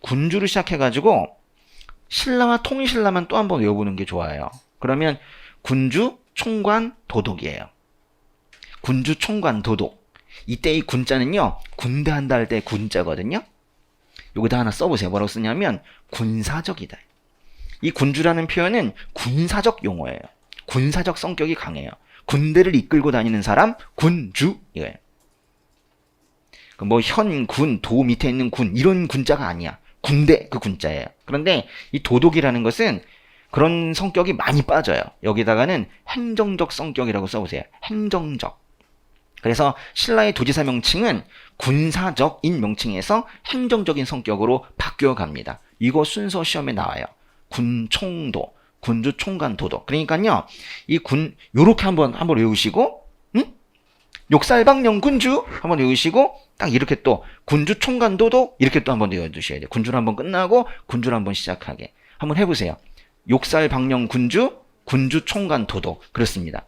군주를 시작해가지고 신라와 통일신라만 또 한 번 외워보는 게 좋아요. 그러면 군주, 총관, 도독이에요. 군주, 총관, 도독. 이때 이 군자는요, 군대 한다 할 때 군자거든요. 여기다 하나 써보세요. 뭐라고 쓰냐면 군사적이다. 이 군주라는 표현은 군사적 용어예요. 군사적 성격이 강해요. 군대를 이끌고 다니는 사람, 군주 이거예요. 뭐 현, 군, 도 밑에 있는 군 이런 군자가 아니야. 군대 그 군자예요. 그런데 이 도독이라는 것은 그런 성격이 많이 빠져요. 여기다가는 행정적 성격이라고 써보세요. 행정적. 그래서 신라의 도지사 명칭은 군사적인 명칭에서 행정적인 성격으로 바뀌어 갑니다. 이거 순서 시험에 나와요. 군총도, 군주총관 도독. 그러니까요, 이 요렇게 한번 외우시고, 욕살방령 군주 한번 외우시고, 딱 이렇게 또 군주총관 도독 이렇게 또 한번 외워두셔야 돼요. 군주를 한번 끝나고 군주를 한번 시작하게. 한번 해보세요. 욕살방령 군주, 군주총관 도독. 그렇습니다.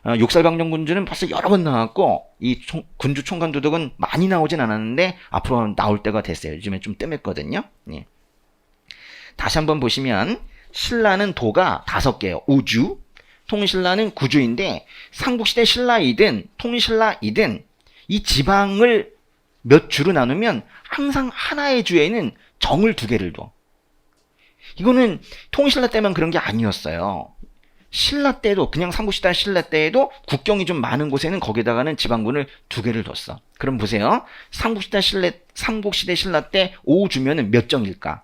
욕살방령 군주는 벌써 여러 번 나왔고 이 군주 총관 도독은 많이 나오진 않았는데 앞으로 나올 때가 됐어요. 요즘에 좀 뜸했거든요. 예. 다시 한번 보시면 신라는 도가 5개예요. 우주, 통신라는 구주인데 삼국시대 신라이든 통신라이든 이 지방을 몇 주로 나누면 항상 하나의 주에는 정을 2개를 둬. 이거는 통신라 때만 그런 게 아니었어요. 신라 때도 그냥 삼국시대 신라 때에도 국경이 좀 많은 곳에는 거기다가는 지방군을 2개를 뒀어. 그럼 보세요. 삼국시대 신라 때 5주면은 몇 정일까?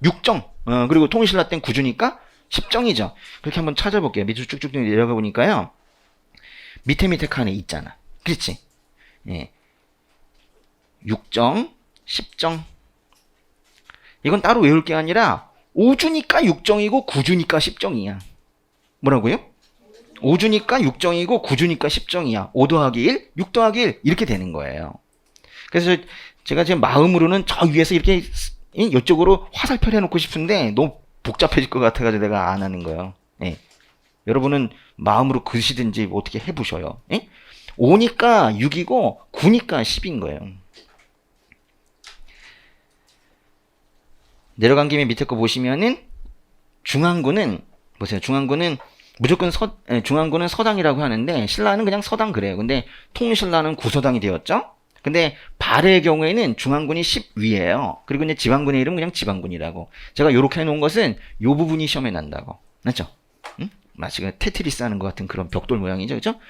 6정. 그리고 통신라 때는 9주니까 10정이죠. 그렇게 한번 찾아볼게요. 밑으로 쭉쭉 내려가 보니까요. 밑에 칸에 있잖아. 그렇지? 예. 6정, 10정. 이건 따로 외울 게 아니라 5주니까 6정이고 9주니까 10정이야. 뭐라고요? 5주니까 6정이고 9주니까 10정이야. 5 더하기 1, 6 더하기 1 이렇게 되는 거예요. 그래서 제가 지금 마음으로는 저 위에서 이렇게 이쪽으로 화살표 해놓고 싶은데 너무 복잡해질 것 같아가지고 내가 안 하는 거예요. 예. 여러분은 마음으로 그시든지 어떻게 해보셔요. 예? 5니까 6이고 9니까 10인 거예요. 내려간 김에 밑에 거 보시면은 중앙군은 보세요. 중앙군은 무조건 중앙군은 서당이라고 하는데 신라는 그냥 서당 그래요. 근데 통신라는 구서당이 되었죠. 근데 발해의 경우에는 중앙군이 10위예요. 그리고 이제 지방군의 이름은 그냥 지방군이라고. 제가 요렇게 해놓은 것은 요 부분이 시험에 난다고. 맞죠? 응? 마치 그 테트리스 하는 것 같은 그런 벽돌 모양이죠. 그죠?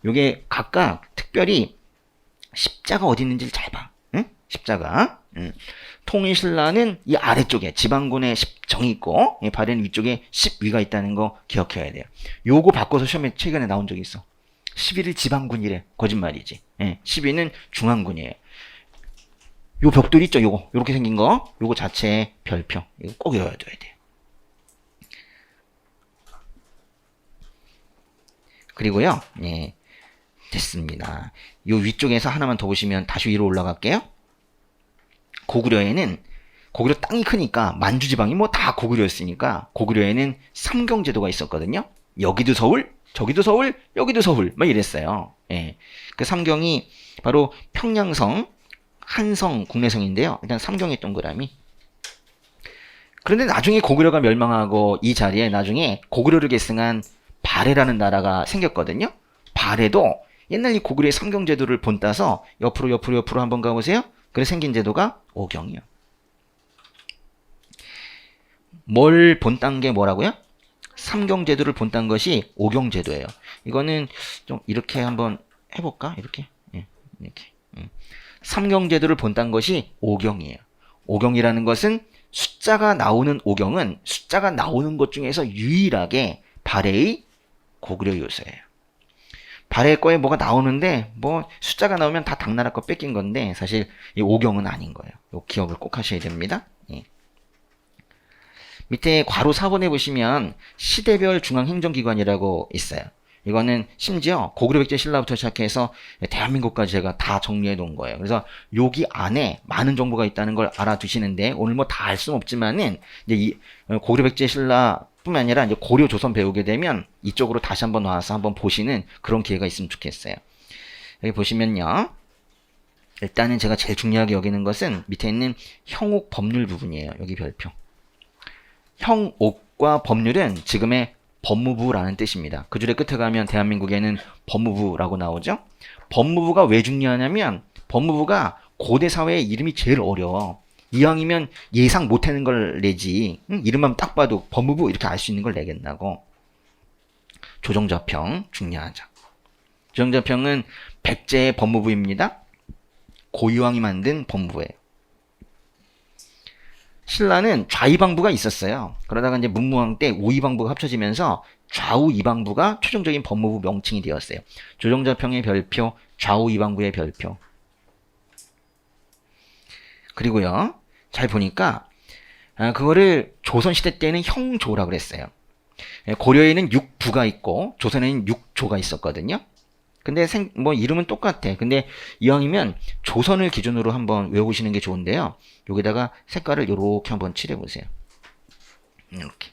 요게 각각 특별히 십자가 어디 있는지를 잘 봐. 응? 십자가. 통일신라는 이 아래쪽에 지방군의 10정이 있고 발해는 위쪽에 10위가 있다는 거 기억해야 돼요. 요거 바꿔서 시험에 최근에 나온 적이 있어. 10위를 지방군이래. 거짓말이지. 예, 10위는 중앙군이에요. 요 벽돌 있죠? 요거. 요렇게 생긴 거. 요거 자체의 별표. 이거 꼭 외워둬야 돼요. 그리고요. 예. 됐습니다. 요 위쪽에서 하나만 더 보시면 다시 위로 올라갈게요. 고구려에는 고구려 땅이 크니까 만주지방이 뭐 다 고구려였으니까 고구려에는 삼경제도가 있었거든요. 여기도 서울, 저기도 서울, 여기도 서울 막 이랬어요. 예. 그 삼경이 바로 평양성, 한성, 국내성인데요. 일단 삼경의 동그라미. 그런데 나중에 고구려가 멸망하고 이 자리에 나중에 고구려를 계승한 발해라는 나라가 생겼거든요. 발해도 옛날 이 고구려의 삼경제도를 본따서 옆으로 한번 가보세요. 그래서 생긴 제도가 오경이요. 뭘 본딴 게 뭐라고요? 삼경제도를 본딴 것이 오경제도예요. 이거는 좀 이렇게 한번 해볼까? 이렇게. 예, 이렇게. 삼경제도를 본딴 것이 오경이에요. 오경이라는 것은 숫자가 나오는 오경은 숫자가 나오는 것 중에서 유일하게 발해의 고구려 요소예요. 발해 거에 뭐가 나오는데 뭐 숫자가 나오면 다 당나라 거 뺏긴 건데 사실 이 오경은 아닌 거예요. 요 기억을 꼭 하셔야 됩니다. 예. 밑에 괄호 4번에 보시면 시대별 중앙행정기관이라고 있어요. 이거는 심지어 고구려 백제 신라부터 시작해서 대한민국까지 제가 다 정리해 놓은 거예요. 그래서 여기 안에 많은 정보가 있다는 걸 알아두시는데 오늘 뭐 다 알 수는 없지만은 이제 이 고구려 백제 신라 뿐만 아니라 이제 고려 조선 배우게 되면 이쪽으로 다시 한번 와서 한번 보시는 그런 기회가 있으면 좋겠어요. 여기 보시면요. 일단은 제가 제일 중요하게 여기는 것은 밑에 있는 형옥 법률 부분이에요. 여기 별표. 형옥과 법률은 지금의 법무부라는 뜻입니다. 그 줄의 끝에 가면 대한민국에는 법무부라고 나오죠. 법무부가 왜 중요하냐면 법무부가 고대 사회의 이름이 제일 어려워. 이왕이면 예상 못하는 걸 내지 이름만 딱 봐도 법무부 이렇게 알 수 있는 걸 내겠나고. 조정자평 중요하죠. 조정자평은 백제의 법무부입니다. 고유왕이 만든 법무부예요. 신라는 좌이방부가 있었어요. 그러다가 이제 문무왕 때 우이방부가 합쳐지면서 좌우이방부가 최종적인 법무부 명칭이 되었어요. 조정자평의 별표, 좌우이방부의 별표. 그리고요, 잘 보니까 그거를 조선시대 때는 형조라고 그랬어요. 고려에는 6부가 있고 조선에는 6조가 있었거든요. 근데 뭐 이름은 똑같아. 근데 이왕이면 조선을 기준으로 한번 외우시는 게 좋은데요. 여기다가 색깔을 이렇게 한번 칠해보세요. 이렇게.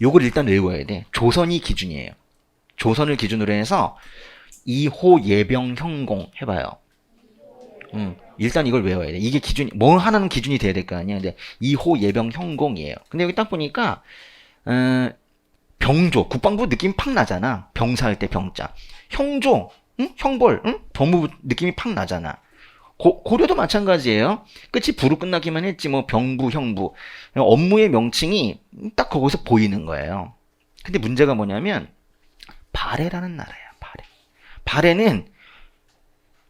요걸 일단 외워야 돼. 조선이 기준이에요. 조선을 기준으로 해서 이호 예병 형공 해봐요. 일단 이걸 외워야 돼. 이게 기준이, 뭐 하나는 기준이 돼야 될 거 아니야. 근데 2호 예병 현공이에요. 근데 여기 딱 보니까, 병조, 국방부 느낌이 팍 나잖아. 병사할 때 병자. 형조, 응? 형벌, 응? 법무부 느낌이 팍 나잖아. 고려도 마찬가지예요. 끝이 부로 끝나기만 했지, 뭐, 병부, 형부. 업무의 명칭이 딱 거기서 보이는 거예요. 근데 문제가 뭐냐면, 발해라는 나라야, 발해. 발해는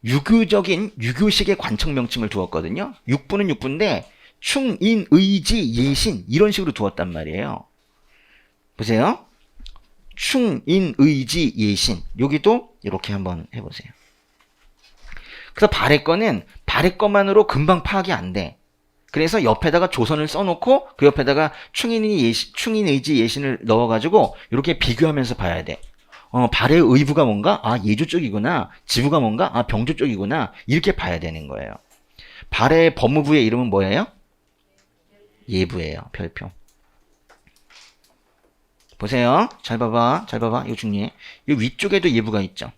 유교적인, 유교식의 관청 명칭을 두었거든요. 육부는 육부인데, 충, 인, 의지, 예신, 이런 식으로 두었단 말이에요. 보세요. 충, 인, 의지, 예신. 여기도 이렇게 한번 해보세요. 그래서 발해권은 발해권만으로 금방 파악이 안 돼. 그래서 옆에다가 조선을 써놓고 그 옆에다가 충인, 의지, 예신을 넣어가지고 이렇게 비교하면서 봐야 돼. 발해의 의부가 뭔가? 아, 예주 쪽이구나. 지부가 뭔가? 아, 병주 쪽이구나. 이렇게 봐야 되는 거예요. 발해 법무부의 이름은 뭐예요? 예부예요. 별표. 보세요. 잘 봐봐. 잘 봐봐. 이거 중요해. 이 위쪽에도 예부가 있죠.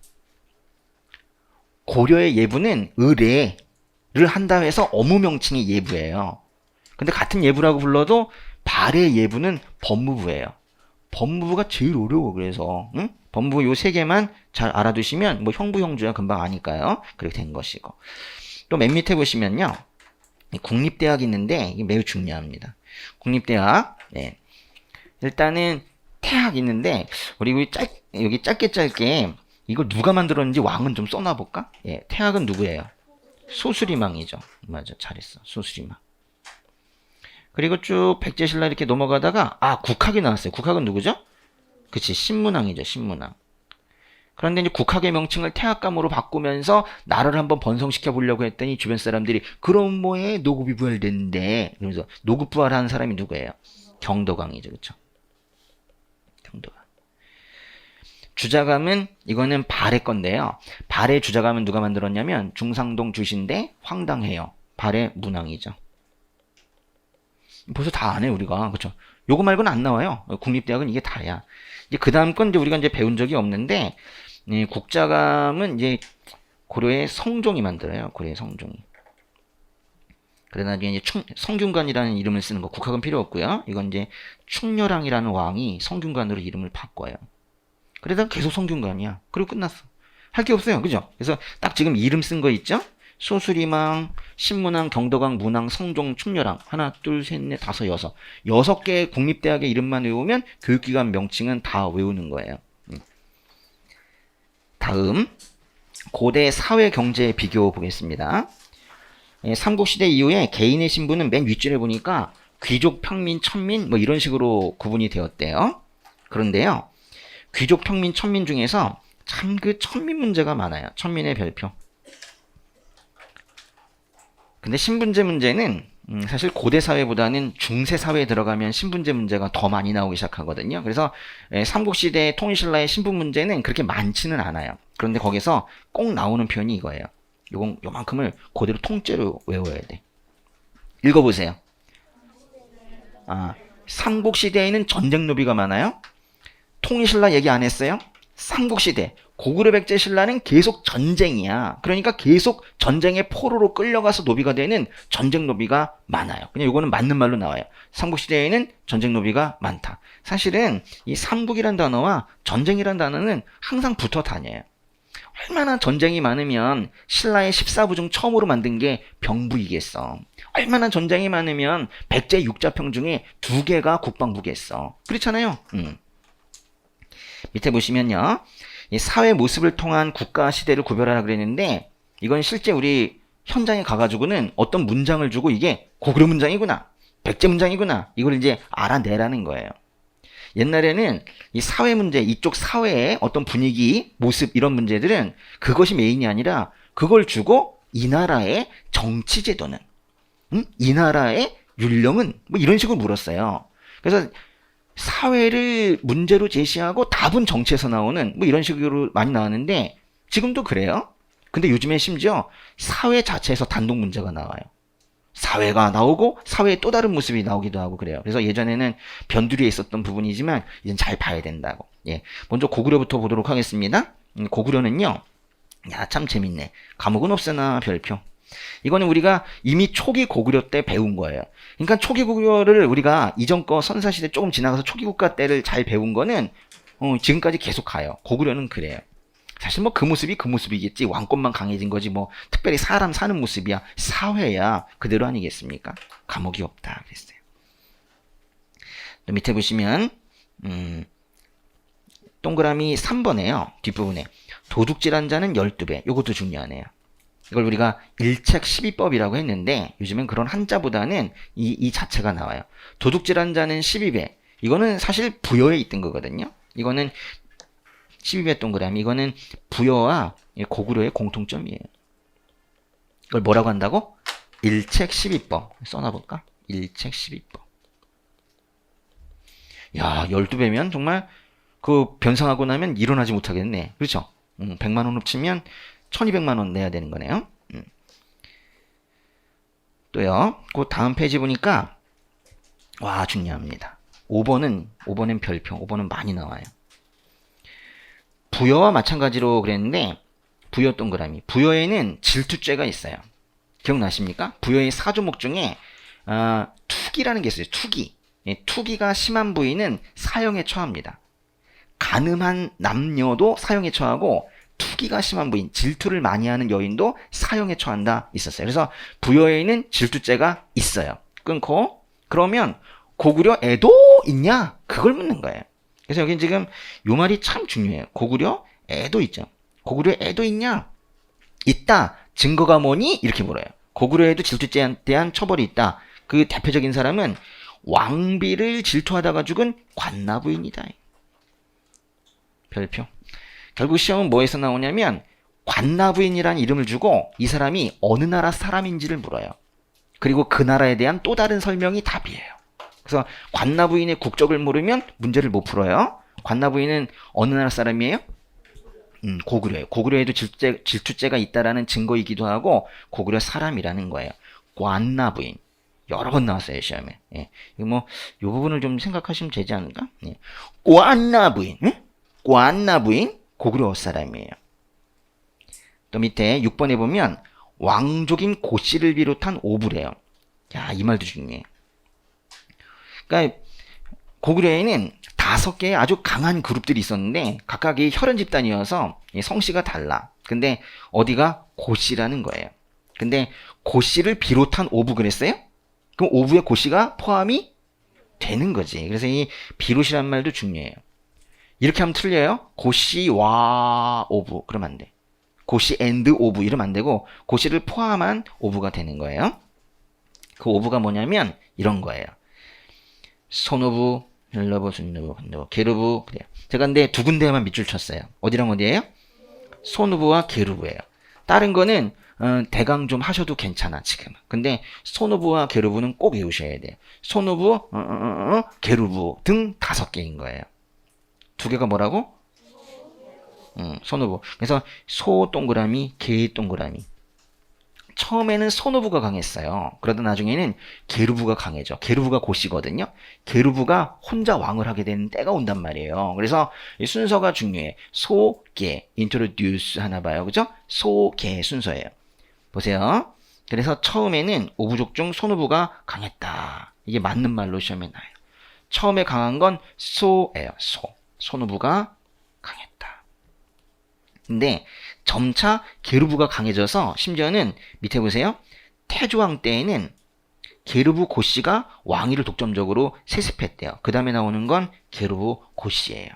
고려의 예부는 의례를 한다 해서 업무 명칭이 예부예요. 근데 같은 예부라고 불러도 발의 예부는 법무부예요. 법무부가 제일 어려워. 그래서 응? 법무부 요 세 개만 잘 알아두시면 뭐 형부 형주야 금방 아니까요. 그렇게 된 것이고. 또 맨 밑에 보시면요. 국립대학이 있는데 이게 매우 중요합니다. 국립대학. 네. 일단은 태학 있는데 우리 여기 짧게 이걸 누가 만들었는지 왕은 좀 써놔볼까? 예, 태학은 누구예요? 소수리망이죠. 맞아, 잘했어. 소수리망. 그리고 쭉 백제신라 이렇게 넘어가다가 국학이 나왔어요. 국학은 누구죠? 그치, 신문왕이죠. 신문왕. 그런데 이제 국학의 명칭을 태학감으로 바꾸면서 나라를 한번 번성시켜 보려고 했더니 주변 사람들이 그럼 뭐해? 노급이 부활됐는데. 그러면서 노급 부활하는 사람이 누구예요? 경덕왕이죠. 그쵸? 경덕왕. 주자감은 이거는 발해 건데요. 발해 주자감은 누가 만들었냐면 중상동 주신대 황당해요. 발해 문왕이죠. 벌써 다 안 해 우리가. 그렇죠? 요거 말고는 안 나와요. 국립대학은 이게 다야. 이제 그 다음 건 이제 우리가 이제 배운 적이 없는데 국자감은 이제 고려의 성종이 만들어요. 고려의 성종이. 그래 나중에 이제 성균관이라는 이름을 쓰는 거. 국학은 필요 없고요. 이건 이제 충렬왕이라는 왕이 성균관으로 이름을 바꿔요. 그러다가 계속 성균관이야. 그리고 끝났어. 할 게 없어요. 그죠? 그래서 딱 지금 이름 쓴 거 있죠? 소수리망, 신문왕, 경덕왕, 문왕, 성종, 충렬왕. 하나, 둘, 셋, 넷, 다섯, 여섯. 6개의 국립대학의 이름만 외우면 교육기관 명칭은 다 외우는 거예요. 다음, 고대 사회 경제 비교 보겠습니다. 삼국시대 이후에 개인의 신분은 맨 윗줄에 보니까 귀족, 평민, 천민 뭐 이런 식으로 구분이 되었대요. 그런데요. 귀족, 평민, 천민 중에서 참 그 천민 문제가 많아요. 천민의 별표. 근데 신분제 문제는 사실 고대 사회보다는 중세 사회에 들어가면 신분제 문제가 더 많이 나오기 시작하거든요. 그래서 삼국시대 통일신라의 신분 문제는 그렇게 많지는 않아요. 그런데 거기서 꼭 나오는 표현이 이거예요. 요만큼을 그대로 통째로 외워야 돼. 읽어보세요. 삼국시대에는 전쟁 노비가 많아요. 통일신라 얘기 안 했어요? 삼국시대 고구려 백제 신라는 계속 전쟁이야. 그러니까 계속 전쟁의 포로로 끌려가서 노비가 되는 전쟁 노비가 많아요. 그냥 이거는 맞는 말로 나와요. 삼국시대에는 전쟁 노비가 많다. 사실은 이 삼국이란 단어와 전쟁이란 단어는 항상 붙어 다녀요. 얼마나 전쟁이 많으면 신라의 14부 중 처음으로 만든 게 병부이겠어. 얼마나 전쟁이 많으면 백제 육자평 중에 2개가 국방부겠어. 그렇잖아요. 밑에 보시면요. 이 사회 모습을 통한 국가 시대를 구별하라 그랬는데 이건 실제 우리 현장에 가가지고는 어떤 문장을 주고 이게 고구려 문장이구나. 백제 문장이구나. 이걸 이제 알아내라는 거예요. 옛날에는 이 사회 문제, 이쪽 사회의 어떤 분위기, 모습 이런 문제들은 그것이 메인이 아니라 그걸 주고 이 나라의 정치 제도는, 이 나라의 율령은 뭐 이런 식으로 물었어요. 그래서 사회를 문제로 제시하고 답은 정치에서 나오는 뭐 이런 식으로 많이 나왔는데 지금도 그래요. 근데 요즘에 심지어 사회 자체에서 단독 문제가 나와요. 사회가 나오고 사회의 또 다른 모습이 나오기도 하고 그래요. 그래서 예전에는 변두리에 있었던 부분이지만 이젠 잘 봐야 된다고. 예, 먼저 고구려부터 보도록 하겠습니다. 고구려는요. 야, 참 재밌네. 감옥은 없으나 별표. 이거는 우리가 이미 초기 고구려 때 배운 거예요. 그러니까 초기 고구려를 우리가 이전 거 선사시대 조금 지나가서 초기 국가 때를 잘 배운 거는 지금까지 계속 가요. 고구려는 그래요. 사실 뭐 그 모습이 그 모습이겠지. 왕권만 강해진 거지 뭐 특별히 사람 사는 모습이야. 사회야. 그대로 아니겠습니까? 감옥이 없다 그랬어요. 또 밑에 보시면 동그라미 3번에요. 뒷부분에 도둑질한 자는 12배. 요것도 중요하네요. 이걸 우리가 일책 12법이라고 했는데 요즘엔 그런 한자보다는 이 자체가 나와요. 도둑질한 자는 12배. 이거는 사실 부여에 있던 거거든요. 이거는 12배 동그라미. 이거는 부여와 고구려의 공통점이에요. 이걸 뭐라고 한다고? 일책 12법. 써놔볼까? 일책 12법. 야, 12배면 정말 그 변상하고 나면 일어나지 못하겠네. 그렇죠? 100만 원 훔치면 1200만 원 내야 되는 거네요. 또요. 그 다음 페이지 보니까 와, 중요합니다. 5번은 별표. 5번은 많이 나와요. 부여와 마찬가지로 그랬는데 부여 동그라미. 부여에는 질투죄가 있어요. 기억나십니까? 부여의 사조목 중에 투기라는 게 있어요. 투기. 투기가 심한 부위는 사형에 처합니다. 간음한 남녀도 사형에 처하고 투기가 심한 부인, 질투를 많이 하는 여인도 사형에 처한다 있었어요. 그래서 부여에는 질투죄가 있어요. 끊고 그러면 고구려 애도 있냐? 그걸 묻는 거예요. 그래서 여기 지금 요 말이 참 중요해요. 고구려 애도 있죠. 고구려 애도 있냐? 있다. 증거가 뭐니? 이렇게 물어요. 고구려에도 질투죄에 대한 처벌이 있다. 그 대표적인 사람은 왕비를 질투하다가 죽은 관나부인이다. 별표. 결국 시험은 뭐에서 나오냐면 관나부인이라는 이름을 주고 이 사람이 어느 나라 사람인지를 물어요. 그리고 그 나라에 대한 또 다른 설명이 답이에요. 그래서 관나부인의 국적을 모르면 문제를 못 풀어요. 관나부인은 어느 나라 사람이에요? 고구려예요. 고구려에도 질투죄가 있다라는 증거이기도 하고 고구려 사람이라는 거예요. 관나부인. 여러 번 나왔어요, 시험에. 예. 뭐, 요 부분을 좀 생각하시면 되지 않을까? 예. 관나부인. 응? 관나부인. 고구려 사람이에요. 또 밑에 6번에 보면 왕족인 고씨를 비롯한 오부래요. 야, 이 말도 중요해. 그러니까 고구려에는 5개의 아주 강한 그룹들이 있었는데 각각이 혈연 집단이어서 성씨가 달라. 근데 어디가 고씨라는 거예요. 근데 고씨를 비롯한 오부 그랬어요? 그럼 오부에 고씨가 포함이 되는 거지. 그래서 이 비롯이란 말도 중요해요. 이렇게 하면 틀려요. 고씨와 오부 그러면 안 돼. 고씨 앤드 오부 이러면 안 되고 고씨를 포함한 오부가 되는 거예요. 그 오부가 뭐냐면 이런 거예요. 손오부, 헬러부, 순누부, 한누부, 게르부 그래요. 제가 근데 두 군데에만 밑줄 쳤어요. 어디랑 어디예요? 손오부와 게르부예요. 다른 거는 대강 좀 하셔도 괜찮아 지금. 근데 손오부와 게르부는 꼭 외우셔야 돼요. 손오부, 게르부 등 5개인 거예요. 2개가 뭐라고? 손오부. 그래서 소 동그라미, 개 동그라미. 처음에는 손오부가 강했어요. 그러다 나중에는 게르부가 강해져. 게르부가 고씨거든요. 게르부가 혼자 왕을 하게 되는 때가 온단 말이에요. 그래서 이 순서가 중요해. 소, 개, 인트로듀스 하나 봐요. 그죠? 소, 개 순서예요. 보세요. 그래서 처음에는 오부족 중 손오부가 강했다. 이게 맞는 말로 시험에 나요. 처음에 강한 건 소예요. 소. 손오부가 강했다. 근데 점차 게르부가 강해져서 심지어는 밑에 보세요. 태조왕 때에는 게르부 고씨가 왕위를 독점적으로 세습했대요. 그 다음에 나오는 건 게르부 고씨예요.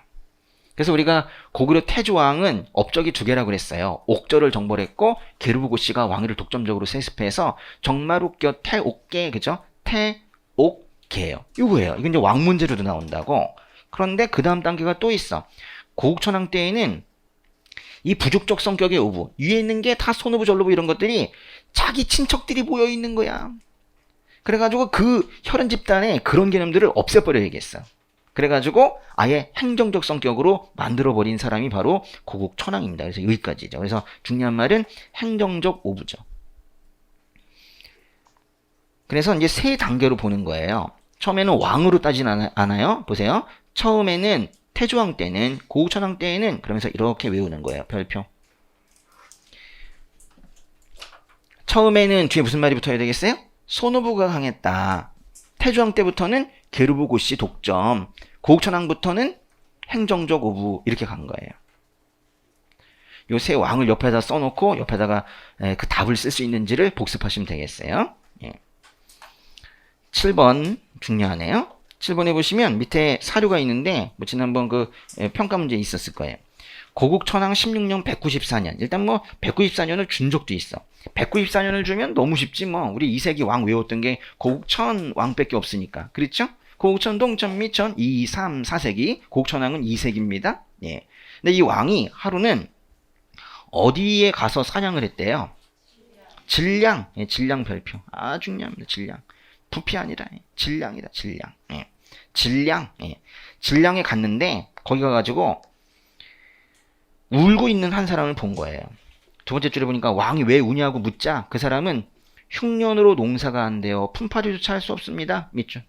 그래서 우리가 고구려 태조왕은 업적이 2개라고 그랬어요. 옥저를 정벌했고 게르부 고씨가 왕위를 독점적으로 세습해서 정마룩교 태옥계 그죠? 태옥계예요. 이거예요. 이건 이제 왕 문제로도 나온다고. 그런데 그 다음 단계가 또 있어. 고국천왕 때에는 이 부족적 성격의 오부 위에 있는 게 다 손오부 전로부 이런 것들이 자기 친척들이 모여 있는 거야. 그래가지고 그 혈연 집단에 그런 개념들을 없애버려야겠어. 그래가지고 아예 행정적 성격으로 만들어버린 사람이 바로 고국천왕입니다. 그래서 여기까지죠. 그래서 중요한 말은 행정적 오부죠. 그래서 이제 3단계로 보는 거예요. 처음에는 왕으로 따진 않아요. 보세요. 처음에는 태조왕 때는 고구천왕 때에는 그러면서 이렇게 외우는 거예요. 별표. 처음에는 뒤에 무슨 말이 붙어야 되겠어요? 손오부가 강했다. 태조왕 때부터는 게르부 고씨 독점, 고국천왕부터는 행정적 오부 이렇게 간 거예요. 요 세 왕을 옆에다 써놓고 옆에다가 그 답을 쓸 수 있는지를 복습하시면 되겠어요. 예. 7번 중요하네요. 7번에 보시면 밑에 사료가 있는데 뭐 지난번 그 평가 문제 있었을 거예요. 고국천왕 16년 194년. 일단 뭐 194년을 준 적도 있어. 194년을 주면 너무 쉽지 뭐. 우리 2세기 왕 외웠던 게 고국천 왕밖에 없으니까. 그렇죠? 고국천, 동천, 미천 2, 3, 4세기. 고국천왕은 2세기입니다. 예. 근데 이 왕이 하루는 어디에 가서 사냥을 했대요? 질량. 예, 질량 별표. 아주 중요합니다. 질량. 부피 아니라 질량이다. 질량. 예. 질량. 예. 질량에 갔는데 거기 가가지고 울고 있는 한 사람을 본 거예요. 두 번째 줄에 보니까 왕이 왜 우냐고 묻자 그 사람은 흉년으로 농사가 안 돼요. 품팔이조차 할 수 없습니다. 밑줄.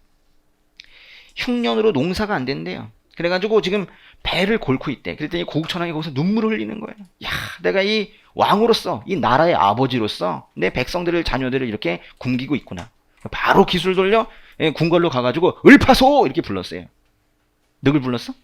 흉년으로 농사가 안 된대요. 그래가지고 지금 배를 골고 있대. 그랬더니 고국천왕이 거기서 눈물을 흘리는 거예요. 야, 내가 이 왕으로서 이 나라의 아버지로서 내 백성들을 자녀들을 이렇게 굶기고 있구나. 바로 기술 돌려 궁궐로 가가지고 을파소 이렇게 불렀어요. 누굴 불렀어?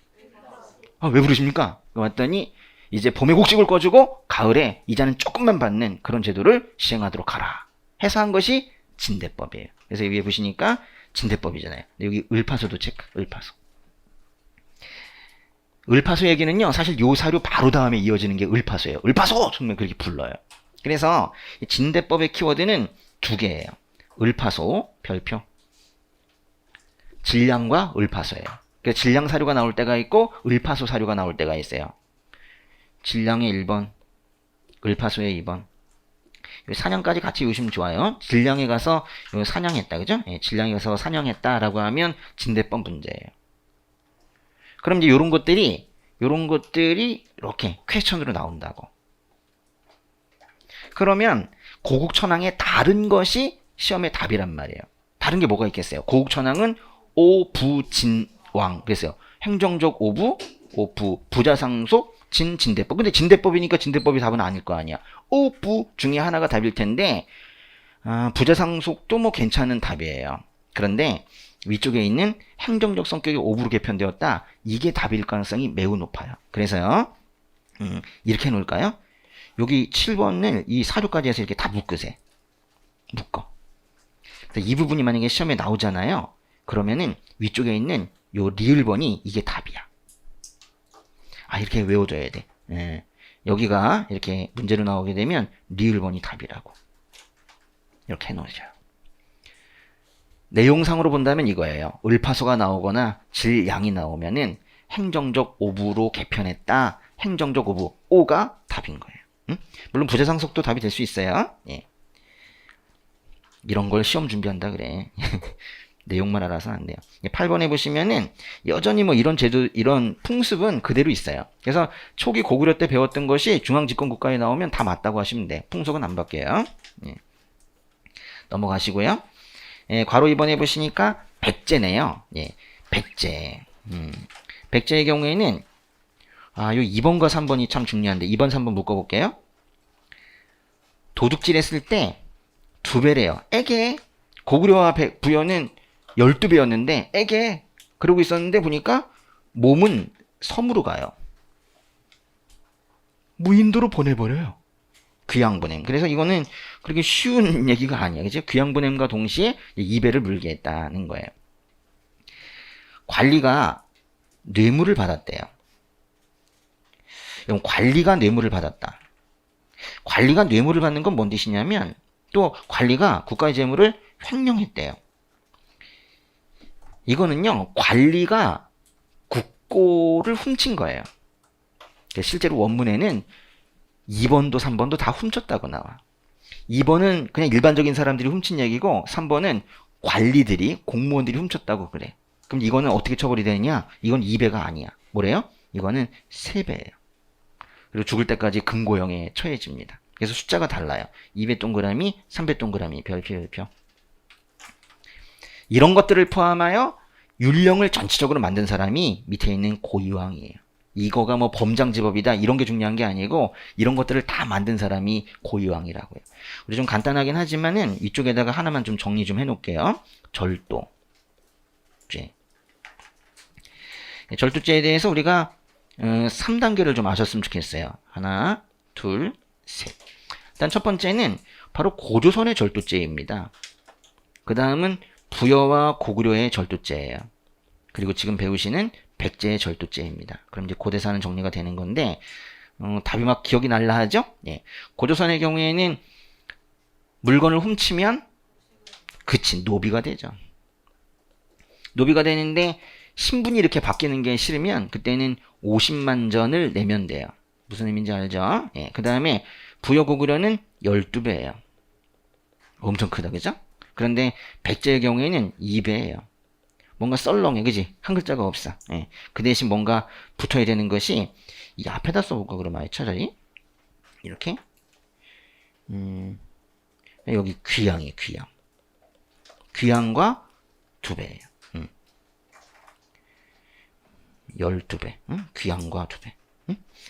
아, 왜 부르십니까? 왔더니 이제 봄에 곡식을 꺼주고 가을에 이자는 조금만 받는 그런 제도를 시행하도록 하라 해서 한 것이 진대법이에요. 그래서 여기 보시니까 진대법이잖아요. 여기 을파소도 체크. 을파소. 을파소 얘기는요, 사실 요 사료 바로 다음에 이어지는 게 을파소예요. 을파소! 정말 그렇게 불러요. 그래서 진대법의 키워드는 두 개예요. 을파소, 별표. 질량과 을파소예요. 그래서 질량 사료가 나올 때가 있고 을파소 사료가 나올 때가 있어요. 질량의 1번, 을파소의 2번. 사냥까지 같이 외우시면 좋아요. 질량에 가서 사냥했다, 그죠? 예, 질량에 가서 사냥했다라고 하면 진대법 문제예요. 그럼 이제 요런 것들이 이렇게 퀘스천으로 나온다고. 그러면 고국천왕의 다른 것이 시험의 답이란 말이에요. 다른 게 뭐가 있겠어요? 고국천왕은 오부진왕. 그랬어요. 행정적 오부, 오부, 부자상속, 진대법. 근데 진대법이니까 진대법이 답은 아닐 거 아니야. 오부 중에 하나가 답일 텐데, 부자상속도 뭐 괜찮은 답이에요. 그런데 위쪽에 있는 행정적 성격의 오부로 개편되었다. 이게 답일 가능성이 매우 높아요. 그래서요, 이렇게 해놓을까요? 여기 7번을 이 사료까지 해서 이렇게 다 묶으세요. 묶어. 이 부분이 만약에 시험에 나오잖아요. 그러면은 위쪽에 있는 요 리을번이 이게 답이야. 아, 이렇게 외워줘야 돼. 예. 여기가 이렇게 문제로 나오게 되면 리을번이 답이라고. 이렇게 해놓으셔요. 내용상으로 본다면 이거예요. 을파소가 나오거나 질양이 나오면은 행정적 오부로 개편했다. 행정적 오부. 오가 답인 거예요. 응? 물론 부재상속도 답이 될 수 있어요. 예. 이런 걸 시험 준비한다 그래. 내용만 알아서 안 돼요. 8번에 보시면은 여전히 뭐 이런 제도, 이런 풍습은 그대로 있어요. 그래서 초기 고구려 때 배웠던 것이 중앙집권국가에 나오면 다 맞다고 하시면 돼. 풍속은 안 바뀌어요. 예. 넘어가시고요. 예, 괄호 2번에 보시니까 백제네요. 예, 백제. 백제의 경우에는 요 2번과 3번이 참 중요한데 2번, 3번 묶어볼게요. 도둑질 했을 때 2배래요. 에게 고구려와 부여는 12배였는데 에게 그러고 있었는데 보니까 몸은 섬으로 가요. 무인도로 보내버려요. 귀양보냄. 그래서 이거는 그렇게 쉬운 얘기가 아니야. 그죠? 귀양보냄과 동시에 2배를 물게 했다는 거예요. 관리가 뇌물을 받았대요. 그럼 관리가 뇌물을 받았다. 관리가 뇌물을 받는 건 뭔 뜻이냐면 또 관리가 국가의 재물을 횡령했대요. 이거는요. 관리가 국고를 훔친 거예요. 실제로 원문에는 2번도 3번도 다 훔쳤다고 나와. 2번은 그냥 일반적인 사람들이 훔친 얘기고 3번은 관리들이 공무원들이 훔쳤다고 그래. 그럼 이거는 어떻게 처벌이 되느냐? 이건 2배가 아니야. 뭐래요? 이거는 3배예요. 그리고 죽을 때까지 금고형에 처해집니다. 그래서 숫자가 달라요. 2배 동그라미, 3배 동그라미, 별표. 이런 것들을 포함하여 율령을 전체적으로 만든 사람이 밑에 있는 고유왕이에요. 이거가 뭐 범장지법이다 이런 게 중요한 게 아니고 이런 것들을 다 만든 사람이 고유왕이라고요. 우리 좀 간단하긴 하지만은 위쪽에다가 하나만 좀 정리 좀 해놓을게요. 절도죄. 절도죄에 대해서 우리가 3단계를 좀 아셨으면 좋겠어요. 하나, 둘, 셋. 일단 첫 번째는 바로 고조선의 절도죄입니다. 그 다음은 부여와 고구려의 절도죄예요. 그리고 지금 배우시는 백제의 절도죄입니다. 그럼 이제 고대사는 정리가 되는 건데 답이 막 기억이 날라 하죠? 예. 고조선의 경우에는 물건을 훔치면 그치 노비가 되죠. 노비가 되는데 신분이 이렇게 바뀌는 게 싫으면 그때는 50만 전을 내면 돼요. 무슨 의미인지 알죠? 예. 그 다음에 부여 고구려는 12배예요. 엄청 크다 그죠? 그런데 백제의 경우에는 2배예요. 뭔가 썰렁해 그지? 한 글자가 없어. 예. 그 대신 뭔가 붙어야 되는 것이 이 앞에다 써볼까 그러면 차라리 이렇게 여기 귀양이 귀양. 귀양과 2배예요. 12배. 귀양과 2배.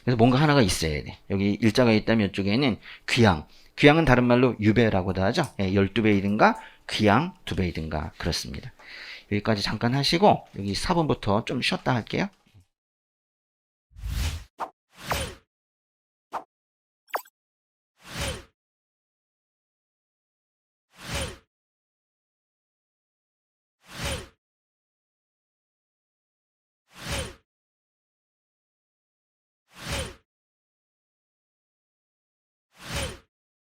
그래서 뭔가 하나가 있어야 돼. 여기 일자가 있다면 이쪽에는 귀양. 귀양은 다른 말로 유배라고도 하죠. 예, 12배이든가 귀양 2배이든가 그렇습니다. 여기까지 잠깐 하시고 여기 4번부터 좀 쉬었다 할게요.